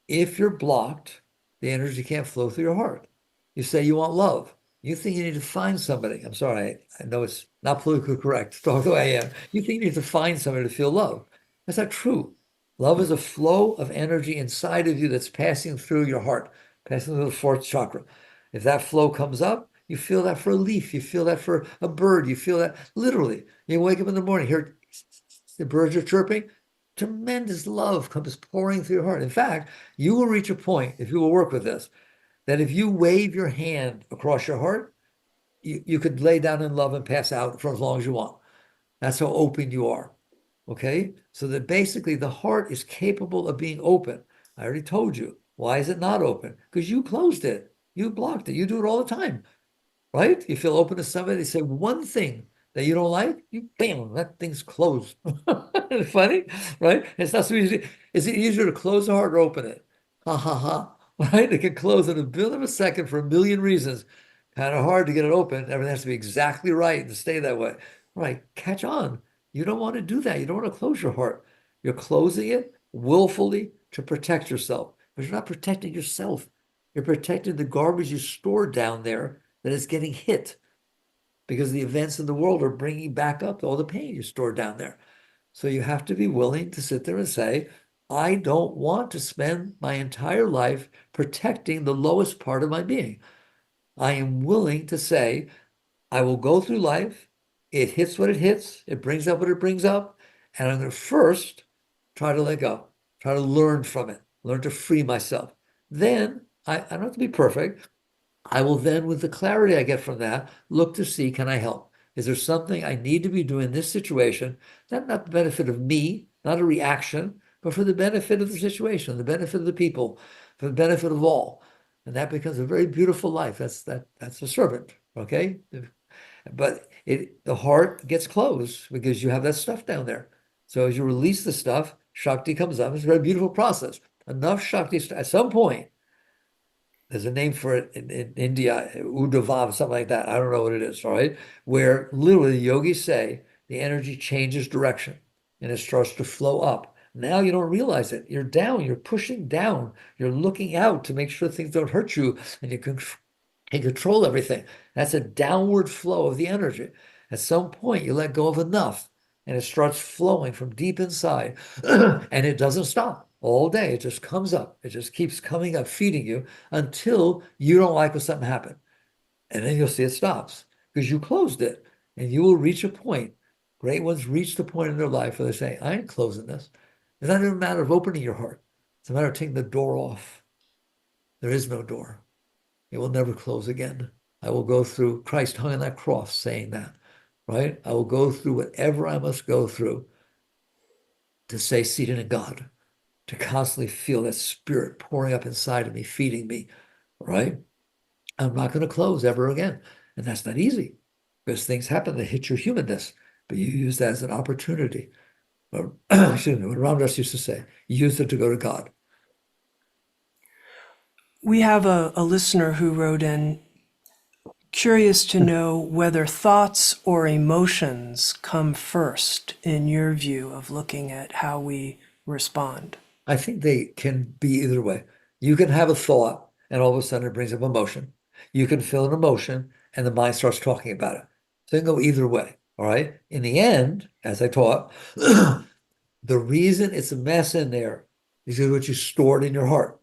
If you're blocked, the energy can't flow through your heart. You say you want love. You think you need to find somebody. I'm sorry, I know it's not politically correct to talk the way I am. You think you need to find somebody to feel love. That's not true. Love is a flow of energy inside of you that's passing through your heart, passing through the fourth chakra. If that flow comes up, you feel that for a leaf, you feel that for a bird, you feel that literally. You wake up in the morning, hear the birds are chirping, tremendous love comes pouring through your heart. In fact, you will reach a point, if you will work with this, that if you wave your hand across your heart, you could lay down in love and pass out for as long as you want. That's how open you are. Okay? So that basically the heart is capable of being open. I already told you. Why is it not open? Because you closed it. You blocked it. You do it all the time. Right? You feel open to somebody, they say one thing that you don't like, you bam, that thing's closed. Funny, right? It's not so easy. Is it easier to close the heart or open it? Ha ha ha. Right? It can close in a bit of a second for a million reasons. Kind of hard to get it open. Everything has to be exactly right and stay that way. Right. Catch on. You don't want to do that. You don't want to close your heart. You're closing it willfully to protect yourself. But you're not protecting yourself. You're protecting the garbage you stored down there that is getting hit because the events in the world are bringing back up all the pain you stored down there. So you have to be willing to sit there and say, I don't want to spend my entire life protecting the lowest part of my being. I am willing to say, I will go through life. It hits what it hits. It brings up what it brings up. And I'm going to first try to let go, try to learn from it, learn to free myself. Then I don't have to be perfect. I will then, with the clarity I get from that, look to see, can I help? Is there something I need to be doing in this situation? That not the benefit of me, not a reaction, but for the benefit of the situation, the benefit of the people, for the benefit of all. And that becomes a very beautiful life. That's a servant, okay? But the heart gets closed because you have that stuff down there. So as you release the stuff, Shakti comes up. It's a very beautiful process. Enough Shakti, at some point, there's a name for it in India, Udavav, something like that. I don't know what it is, all right? Where literally the yogis say the energy changes direction and it starts to flow up. Now you don't realize it. You're down, you're pushing down, you're looking out to make sure things don't hurt you, and you can control everything. That's a downward flow of the energy. At some point, you let go of enough and it starts flowing from deep inside and it doesn't stop all day. It just comes up. It just keeps coming up, feeding you until you don't like when something happened. And then you'll see it stops because you closed it. And you will reach a point. Great ones reach the point in their life where they say, I ain't closing this. It's not even a matter of opening your heart. It's a matter of taking the door off. There is no door. It will never close again. I will go through, Christ hung on that cross saying that, right? I will go through whatever I must go through to stay seated in God, to constantly feel that spirit pouring up inside of me, feeding me, right? I'm not going to close ever again. And that's not easy because things happen that hit your humanness, but you use that as an opportunity. Or, excuse me, what Ramdas used to say, use it to go to God. We have a listener who wrote in, curious to know whether thoughts or emotions come first in your view of looking at how we respond. I think they can be either way. You can have a thought and all of a sudden it brings up emotion. You can feel an emotion and the mind starts talking about it. So it can go either way. All right. In the end, as I taught, the reason it's a mess in there is because what you stored in your heart.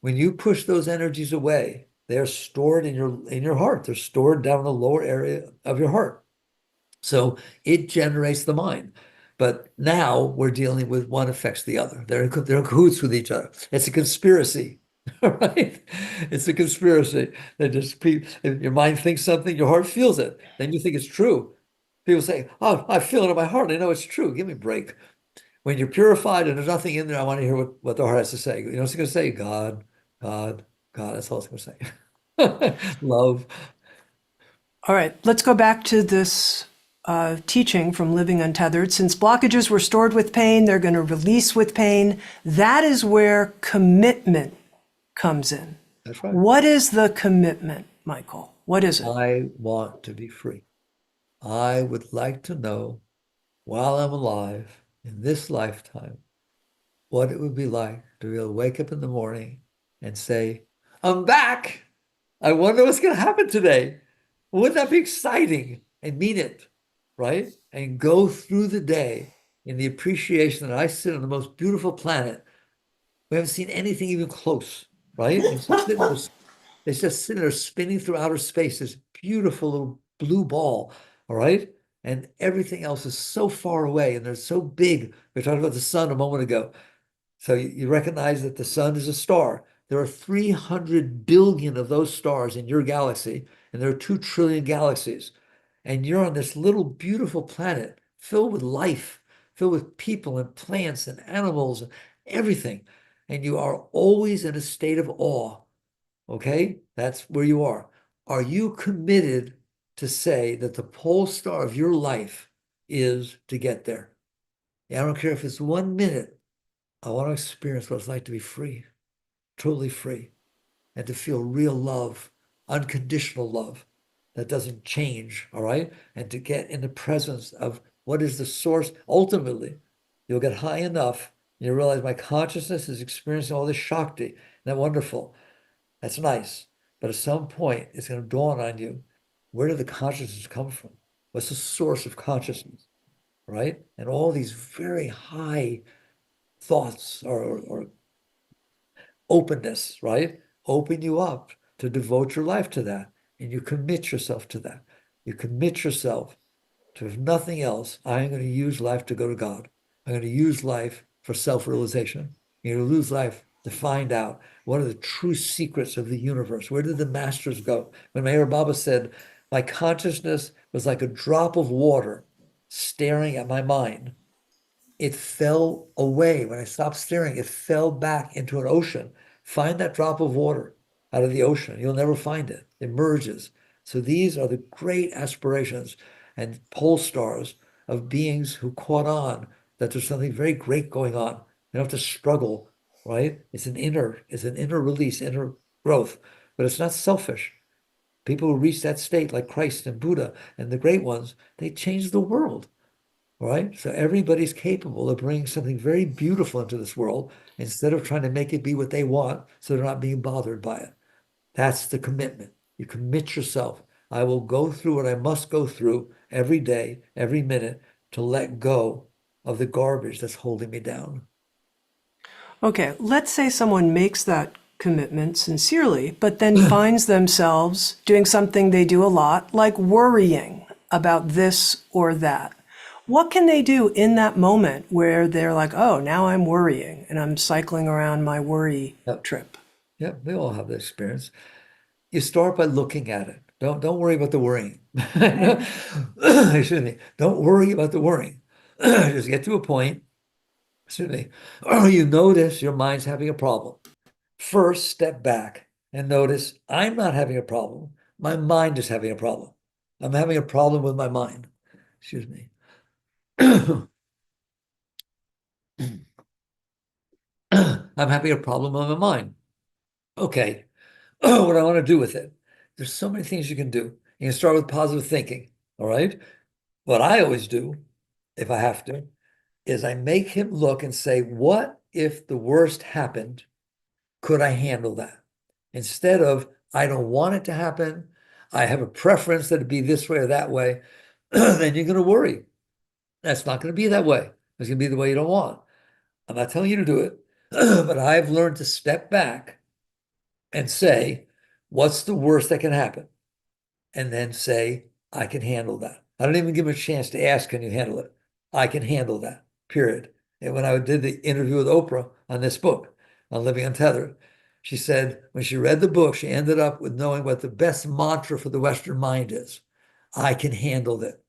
When you push those energies away, they're stored in your heart. They're stored down in the lower area of your heart. So it generates the mind. But now we're dealing with one affects the other. They're in cahoots with each other. It's a conspiracy, right? It's a conspiracy. They just if your mind thinks something, your heart feels it. Then you think it's true. People say, "Oh, I feel it in my heart. I know it's true. Give me a break." When you're purified and there's nothing in there, I want to hear what the heart has to say. You know, it's going to say, God, God, God. That's all it's going to say. Love. All right, let's go back to this teaching from Living Untethered. Since blockages were stored with pain, they're going to release with pain. That is where commitment comes in. That's right. What is the commitment, Michael? What is it? I want to be free. I would like to know while I'm alive in this lifetime what it would be like to be able to wake up in the morning and say, I'm back. I wonder what's going to happen today. Wouldn't that be exciting? And mean it, right? And go through the day in the appreciation that I sit on the most beautiful planet. We haven't seen anything even close, right? It's just sitting there spinning through outer space, this beautiful little blue ball, all right? And everything else is so far away and they're so big. We talked about the sun a moment ago. So you recognize that the sun is a star. There are 300 billion of those stars in your galaxy, and there are 2 trillion galaxies. And you're on this little beautiful planet filled with life, filled with people and plants and animals and everything. And you are always in a state of awe. Okay? That's where you are. Are you committed to say that the pole star of your life is to get there? Yeah, I don't care if it's 1 minute. I want to experience what it's like to be free, totally free, and to feel real love, unconditional love that doesn't change, all right? And to get in the presence of what is the source. Ultimately, you'll get high enough and you realize my consciousness is experiencing all this Shakti. Isn't that wonderful? That's nice. But at some point, it's going to dawn on you, where did the consciousness come from? What's the source of consciousness, right? And all these very high thoughts or openness, right? Open you up to devote your life to that. And you commit yourself to that. You commit yourself to, if nothing else, I'm going to use life to go to God. I'm going to use life for self-realization. You're going to lose life to find out what are the true secrets of the universe. Where did the masters go? When Meher Baba said, my consciousness was like a drop of water staring at my mind. It fell away. When I stopped staring, it fell back into an ocean. Find that drop of water out of the ocean. You'll never find it. It merges. So these are the great aspirations and pole stars of beings who caught on that there's something very great going on. They don't have to struggle, right? It's an inner release, inner growth, but it's not selfish. People who reach that state, like Christ and Buddha and the great ones, they change the world, right? So everybody's capable of bringing something very beautiful into this world instead of trying to make it be what they want so they're not being bothered by it. That's the commitment. You commit yourself. I will go through what I must go through every day, every minute to let go of the garbage that's holding me down. Okay, let's say someone makes that commitment sincerely, but then finds themselves doing something they do a lot, like worrying about this or that. What can they do in that moment where they're like, oh, now I'm worrying and I'm cycling around my worry Yep. trip? Yeah, we all have that experience. You start by looking at it. Don't worry about the worrying. Excuse me. Don't worry about the worrying. Just get to a point, excuse me, you notice your mind's having a problem. First, step back and notice I'm not having a problem. My mind is having a problem. I'm having a problem with my mind. Excuse me. I'm having a problem with my mind. Okay, what do I want to do with it? There's so many things you can do. You can start with positive thinking. All right. What I always do, if I have to, is I make him look and say, what if the worst happened? Could I handle that? Instead of, I don't want it to happen. I have a preference that it be this way or that way. Then you're going to worry. That's not going to be that way. It's going to be the way you don't want. I'm not telling you to do it, but I've learned to step back and say, what's the worst that can happen? And then say, I can handle that. I don't even give him a chance to ask, can you handle it? I can handle that, period. And when I did the interview with Oprah on this book, on Living Untethered, she said when she read the book, she ended up with knowing what the best mantra for the Western mind is. I can handle it.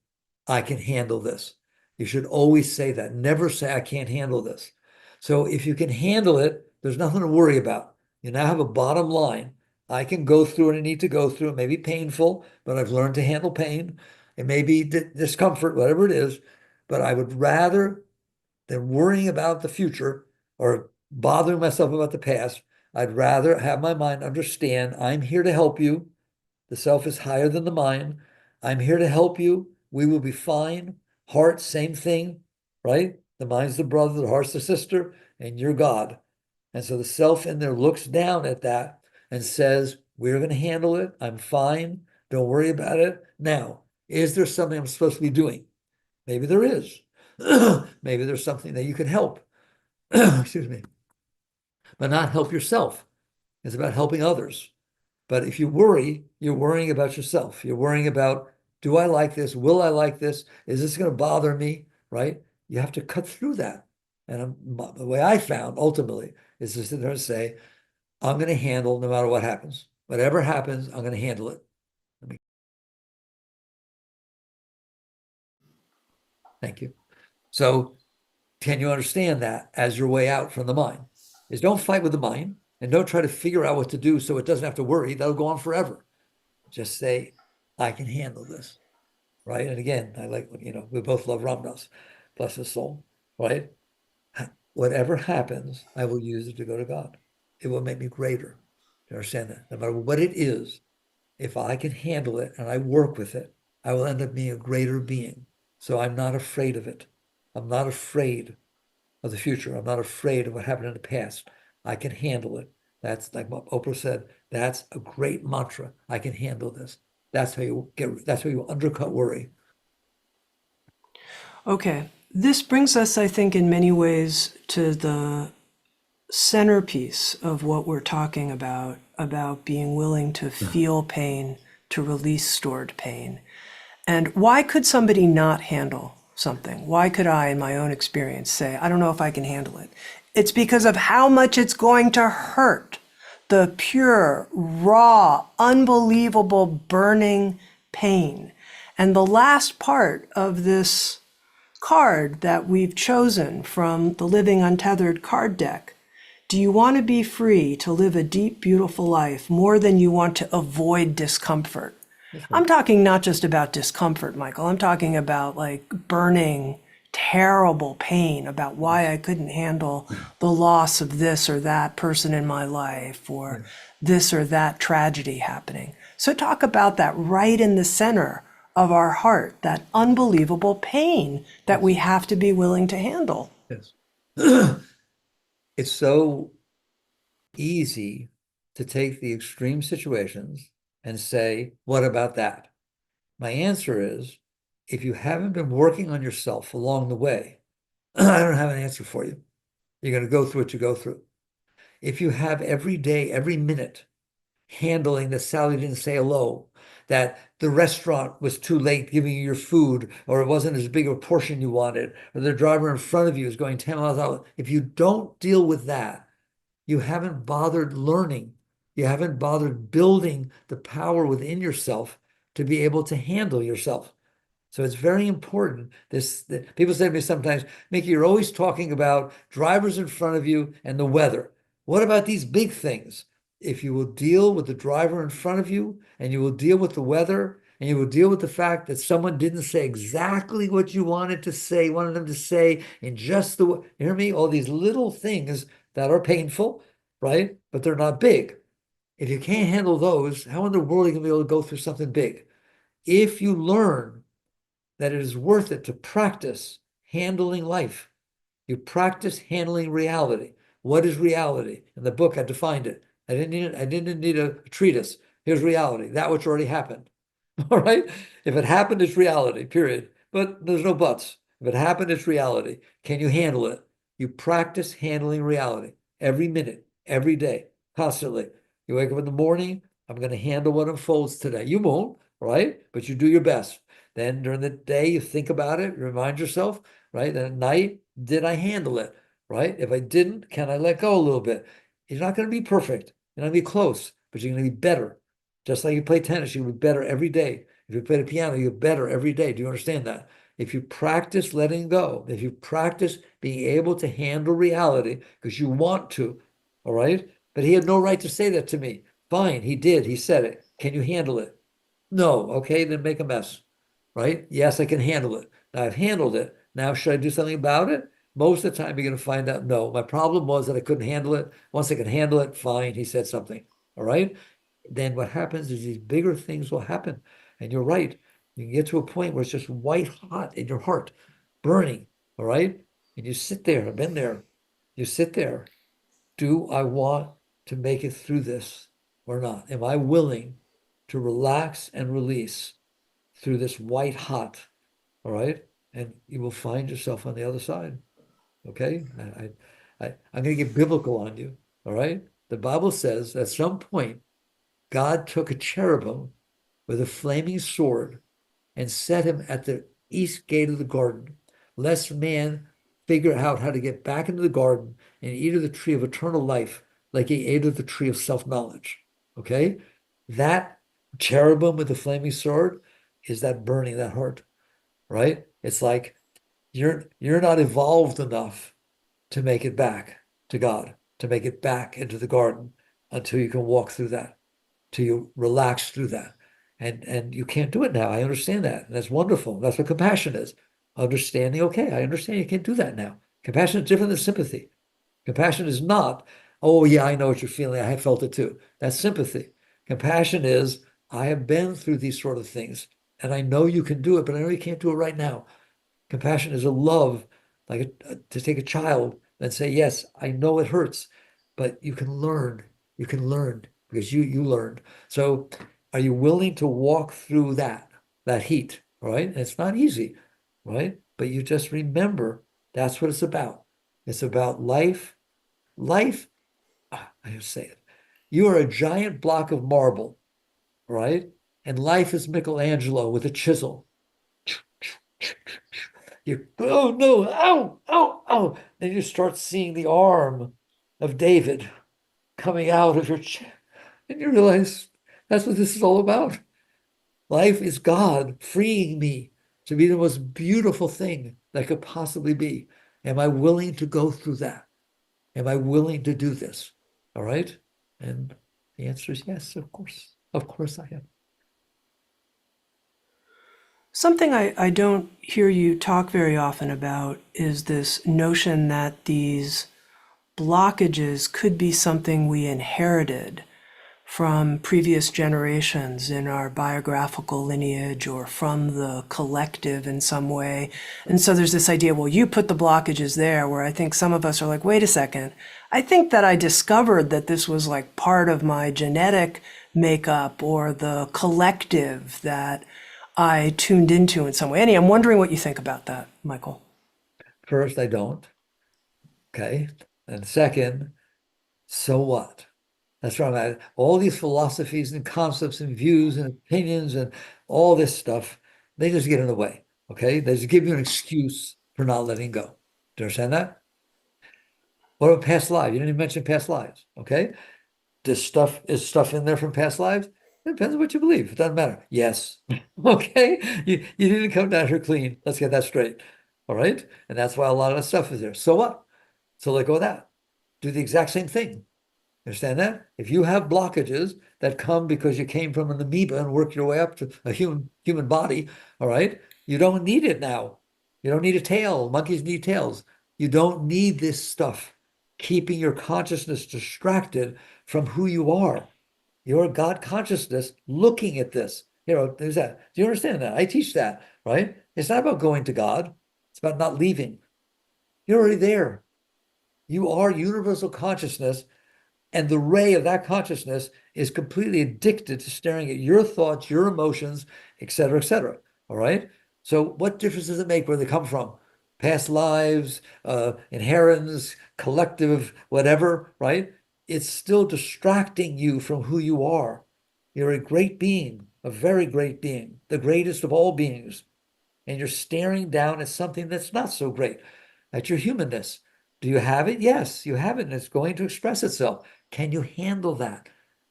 I can handle this. You should always say that. Never say, I can't handle this. So if you can handle it, there's nothing to worry about. You now have a bottom line. I can go through what I need to go through. It may be painful, but I've learned to handle pain. It may be discomfort, whatever it is, but I would rather than worrying about the future or bothering myself about the past, I'd rather have my mind understand I'm here to help you. The self is higher than the mind. I'm here to help you. We will be fine. Heart, same thing, right? The mind's the brother, the heart's the sister, and you're God. And so the self in there looks down at that and says, we're going to handle it. I'm fine. Don't worry about it. Now, is there something I'm supposed to be doing? Maybe there is. Maybe there's something that you can help. Excuse me. But not help yourself. It's about helping others. But if you worry, you're worrying about yourself. You're worrying about, do I like this? Will I like this? Is this going to bother me? Right? You have to cut through that. And the way I found ultimately is to sit there and say, I'm going to handle no matter what happens. Whatever happens, I'm going to handle it. Thank you. So can you understand that as your way out from the mind? Is don't fight with the mind and don't try to figure out what to do so it doesn't have to worry. That'll go on forever. Just say, I can handle this. Right. And again, I like, we both love Ramdas, bless his soul. Right. Whatever happens, I will use it to go to God. It will make me greater. You understand that? No matter what it is, if I can handle it and I work with it, I will end up being a greater being. So I'm not afraid of it. I'm not afraid of the future. I'm not afraid of what happened in the past. I can handle it. That's like what Oprah said. That's a great mantra. I can handle this. That's how you undercut worry. Okay, this brings us, I think, in many ways to the centerpiece of what we're talking about being willing to feel pain, to release stored pain. And why could somebody not handle something? Why could I, in my own experience, say, I don't know if I can handle it? It's because of how much it's going to hurt. The pure, raw, unbelievable, burning pain. And the last part of this card that we've chosen from the Living Untethered card deck, do you want to be free to live a deep, beautiful life more than you want to avoid discomfort? That's right. I'm talking not just about discomfort, Michael. I'm talking about like burning, terrible pain about why Yes. I couldn't handle the loss of this or that person in my life or Yes. this or that tragedy happening. So, talk about that right in the center of our heart, that unbelievable pain that we Yes. have to be willing to handle. Yes. It's so easy to take the extreme situations and say, what about that? My answer is, if you haven't been working on yourself along the way, I don't have an answer for you. You're going to go through what you go through. If you have every day, every minute, handling that Sally didn't say hello, that the restaurant was too late giving you your food, or it wasn't as big a portion you wanted, or the driver in front of you is going 10 miles an hour. If you don't deal with that, you haven't bothered learning. You haven't bothered building the power within yourself to be able to handle yourself. So it's very important. People say to me sometimes, Mickey, you're always talking about drivers in front of you and the weather. What about these big things? If you will deal with the driver in front of you, and you will deal with the weather, and you will deal with the fact that someone didn't say exactly what you wanted them to say in just the way, you hear me? All these little things that are painful, right? But they're not big. If you can't handle those, how in the world are you going to be able to go through something big? If you learn that it is worth it to practice handling life. You practice handling reality. What is reality? In the book, I defined it. I didn't need a treatise. Here's reality, that which already happened. All right? If it happened, it's reality, period. But there's no buts. If it happened, it's reality. Can you handle it? You practice handling reality every minute, every day, constantly. You wake up in the morning, I'm going to handle what unfolds today. You won't, right? But you do your best. Then during the day, you think about it, remind yourself, right? Then at night, did I handle it, right? If I didn't, can I let go a little bit? You're not going to be perfect. You're going to be close, but you're going to be better. Just like you play tennis, you'll be better every day. If you play the piano, you're better every day. Do you understand that? If you practice letting go, if you practice being able to handle reality because you want to, all right? But he had no right to say that to me. Fine, he did. He said it. Can you handle it? No. Okay, then make a mess, right? Yes, I can handle it. Now I've handled it. Now, should I do something about it? Most of the time, you're going to find out no. My problem was that I couldn't handle it. Once I can handle it, fine. He said something. All right. Then what happens is these bigger things will happen. And you're right. You can get to a point where it's just white hot in your heart, burning. All right. And you sit there. I've been there. You sit there. Do I want to make it through this or not? Am I willing to relax and release through this white hot? All right. And you will find yourself on the other side. Okay. I'm going to get biblical on you. All right. The Bible says at some point, God took a cherubim with a flaming sword and set him at the east gate of the garden, lest man figure out how to get back into the garden and eat of the tree of eternal life like he ate of the tree of self-knowledge. Okay? That cherubim with the flaming sword is that burning that heart, right? It's like you're not evolved enough to make it back to God, to make it back into the garden until you can walk through that, till you relax through that. And you can't do it now. I understand that. And that's wonderful. That's what compassion is. Understanding, okay, I understand you can't do that now. Compassion is different than sympathy. Compassion is not, oh yeah, I know what you're feeling. I have felt it too. That's sympathy. Compassion is, I have been through these sort of things and I know you can do it, but I know you can't do it right now. Compassion is a love, like to take a child and say, yes, I know it hurts, but you can learn. You can learn because you learned. So are you willing to walk through that heat? All right. And it's not easy, right? But you just remember that's what it's about. It's about life. Life, I just say it. You are a giant block of marble, right? And life is Michelangelo with a chisel. You, oh no, ow, ow, ow. Then you start seeing the arm of David coming out of your chest. And you realize that's what this is all about. Life is God freeing me to be the most beautiful thing that could possibly be. Am I willing to go through that? Am I willing to do this? All right. And the answer is yes, of course. Of course I am. Something I don't hear you talk very often about is this notion that these blockages could be something we inherited from previous generations in our biographical lineage or from the collective in some way. And so there's this idea, well, you put the blockages there, where I think some of us are like, wait a second, I think that I discovered that this was like part of my genetic makeup or the collective that I tuned into in some way. Anyway, I'm wondering what you think about that, Michael. First, I don't. Okay. And second, so what? That's right. All these philosophies and concepts and views and opinions and all this stuff, they just get in the way. Okay. They just give you an excuse for not letting go. Do you understand that? What about past lives? You didn't even mention past lives. Okay. This stuff is stuff in there from past lives. It depends on what you believe. It doesn't matter. Yes. Okay. You didn't come down here clean. Let's get that straight. All right. And that's why a lot of the stuff is there. So what? So let go of that. Do the exact same thing. Understand that? If you have blockages that come because you came from an amoeba and worked your way up to a human body, all right, you don't need it now. You don't need a tail. Monkeys need tails. You don't need this stuff keeping your consciousness distracted from who you are. Your God consciousness looking at this. There's that. Do you understand that? I teach that, right? It's not about going to God. It's about not leaving. You're already there. You are universal consciousness. And the ray of that consciousness is completely addicted to staring at your thoughts, your emotions, et cetera, et cetera. All right. So what difference does it make where they come from? Past lives, inheritance, collective, whatever, right? It's still distracting you from who you are. You're a great being, a very great being, the greatest of all beings. And you're staring down at something that's not so great, at your humanness. Do you have it? Yes, you have it, and it's going to express itself. Can you handle that?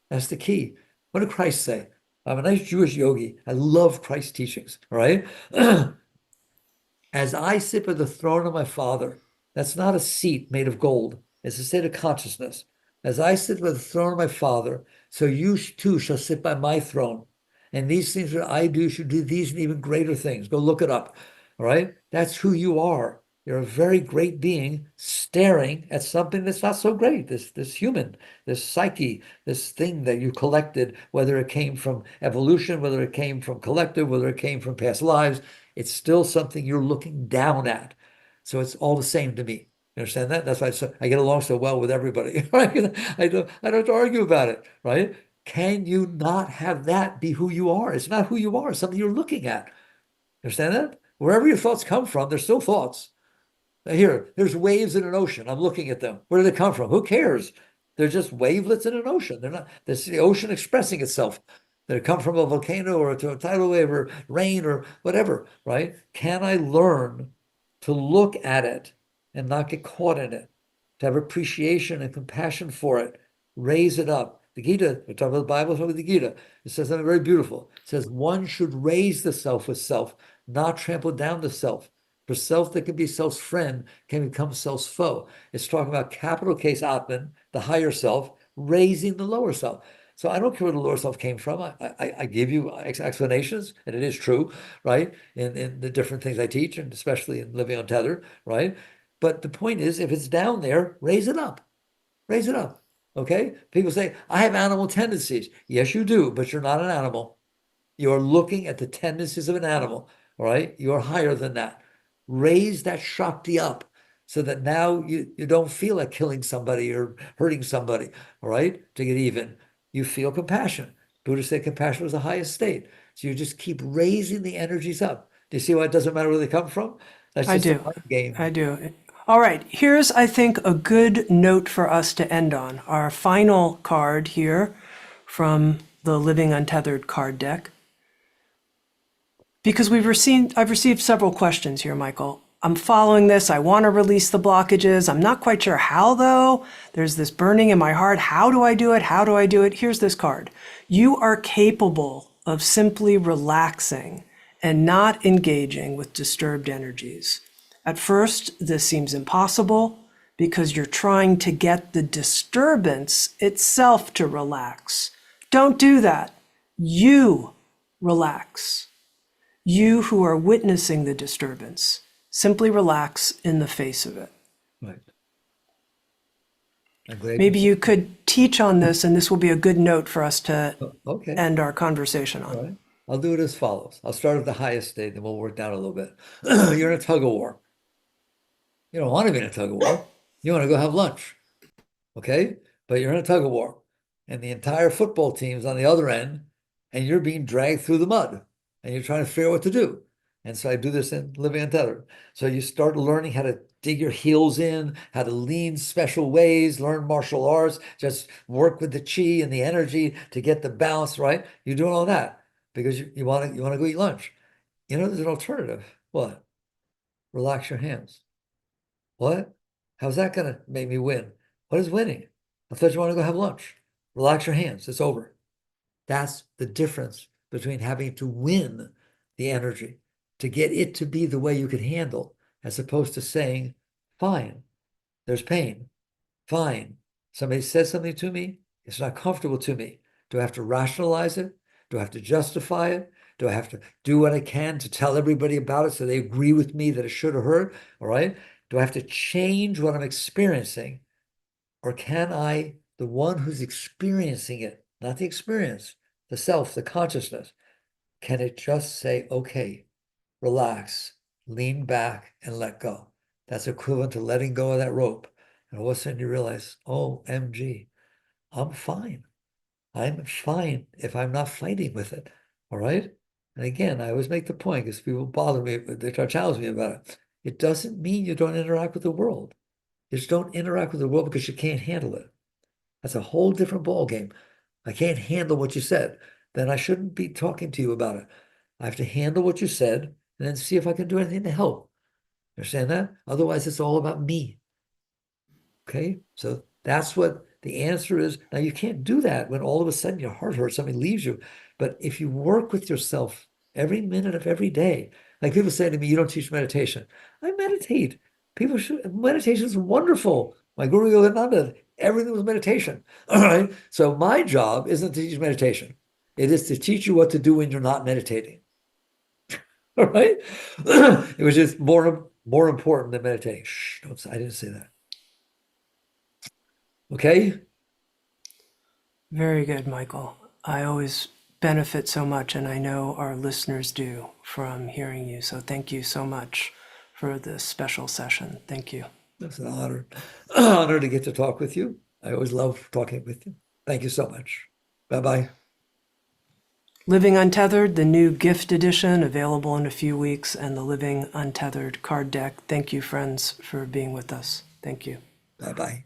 That's the key. What did Christ say? I'm a nice Jewish yogi. I love Christ's teachings, all right? As I sit at the throne of my Father, that's not a seat made of gold. It's a state of consciousness. As I sit by the throne of my Father, so you too shall sit by my throne. And these things that I do should do these and even greater things. Go look it up. All right? That's who you are. You're a very great being staring at something that's not so great, this human, this psyche, this thing that you collected, whether it came from evolution, whether it came from collective, whether it came from past lives, it's still something you're looking down at. So it's all the same to me. You understand that? That's why I get along so well with everybody. Right? I don't have to argue about it, right? Can you not have that be who you are? It's not who you are, it's something you're looking at. You understand that? Wherever your thoughts come from, they're still thoughts. There's waves in an ocean. I'm looking at them. Where do they come from? Who cares? They're just wavelets in an ocean. They're not, that's the ocean expressing itself. They come from a volcano or to a tidal wave or rain or whatever, right? Can I learn to look at it and not get caught in it, to have appreciation and compassion for it, raise it up? The Gita, we're talking about the Bible, talking about the Gita. It says something very beautiful. It says one should raise the self with self, not trample down the self. For self that can be self's friend can become self's foe. It's talking about capital case Atman, the higher self, raising the lower self. So I don't care where the lower self came from. I give you explanations, and it is true, right? In the different things I teach, and especially in Living Untethered, right? But the point is, if it's down there, raise it up. Raise it up. Okay? People say, I have animal tendencies. Yes, you do, but you're not an animal. You're looking at the tendencies of an animal, all right? You're higher than that. Raise that Shakti up so that now you don't feel like killing somebody or hurting somebody, all right? To get even. You feel compassion. Buddha said compassion was the highest state. So you just keep raising the energies up. Do you see why it doesn't matter where they come from? That's I just a do. mind game. I do. All right. Here's, I think, a good note for us to end on. Our final card here from the Living Untethered card deck. Because I've received several questions here, Michael. I'm following this. I want to release the blockages. I'm not quite sure how, though. There's this burning in my heart. How do I do it? How do I do it? Here's this card. You are capable of simply relaxing and not engaging with disturbed energies. At first, this seems impossible because you're trying to get the disturbance itself to relax. Don't do that. You relax. You who are witnessing the disturbance, simply relax in the face of it. Right. I'm glad Maybe you could teach on this, and this will be a good note for us to Okay. end our conversation All on. right. I'll do it as follows. I'll start at the highest state, then we'll work down a little bit. You're in a tug of war. You don't want to be in a tug of war. You want to go have lunch. Okay? But you're in a tug of war. And the entire football team's on the other end, and you're being dragged through the mud. And you're trying to figure out what to do. And so I do this in Living Untethered. So you start learning how to dig your heels in, how to lean special ways, learn martial arts, just work with the chi and the energy to get the balance right. You're doing all that because you want to go eat lunch. You know, there's an alternative. What? Relax your hands. What? How's that going to make me win? What is winning? I thought you want to go have lunch. Relax your hands. It's over. That's the difference between having to win the energy, to get it to be the way you could handle, as opposed to saying, fine, there's pain. Fine. Somebody says something to me. It's not comfortable to me. Do I have to rationalize it? Do I have to justify it? Do I have to do what I can to tell everybody about it so they agree with me that it should have hurt? All right. Do I have to change what I'm experiencing? Or can I, the one who's experiencing it, not the experience, the self, the consciousness, can it just say, okay, relax, lean back, and let go? That's equivalent to letting go of that rope. And all of a sudden you realize, oh, MG, I'm fine. I'm fine if I'm not fighting with it. All right. And again, I always make the point because people bother me, they try to challenge me about it. It doesn't mean you don't interact with the world. You just don't interact with the world because you can't handle it. That's a whole different ballgame. I can't handle what you said. Then I shouldn't be talking to you about it. I have to handle what you said and then see if I can do anything to help. Understand that? Otherwise, it's all about me. Okay? So that's what the answer is. Now, you can't do that when all of a sudden your heart hurts, somebody leaves you. But if you work with yourself every minute of every day, like people say to me, you don't teach meditation. I meditate. People should, meditation is wonderful. My Guru Yogananda, everything was meditation. All right. So my job isn't to teach meditation. It is to teach you what to do when you're not meditating. All right. It was just more important than meditating. Shh, I didn't say that. Okay. Very good, Michael. I always benefit so much, and I know our listeners do, from hearing you. So thank you so much for this special session. Thank you. It's an honor, honor to get to talk with you. I always love talking with you. Thank you so much. Bye-bye. Living Untethered, the new gift edition, available in a few weeks, and the Living Untethered card deck. Thank you, friends, for being with us. Thank you. Bye-bye.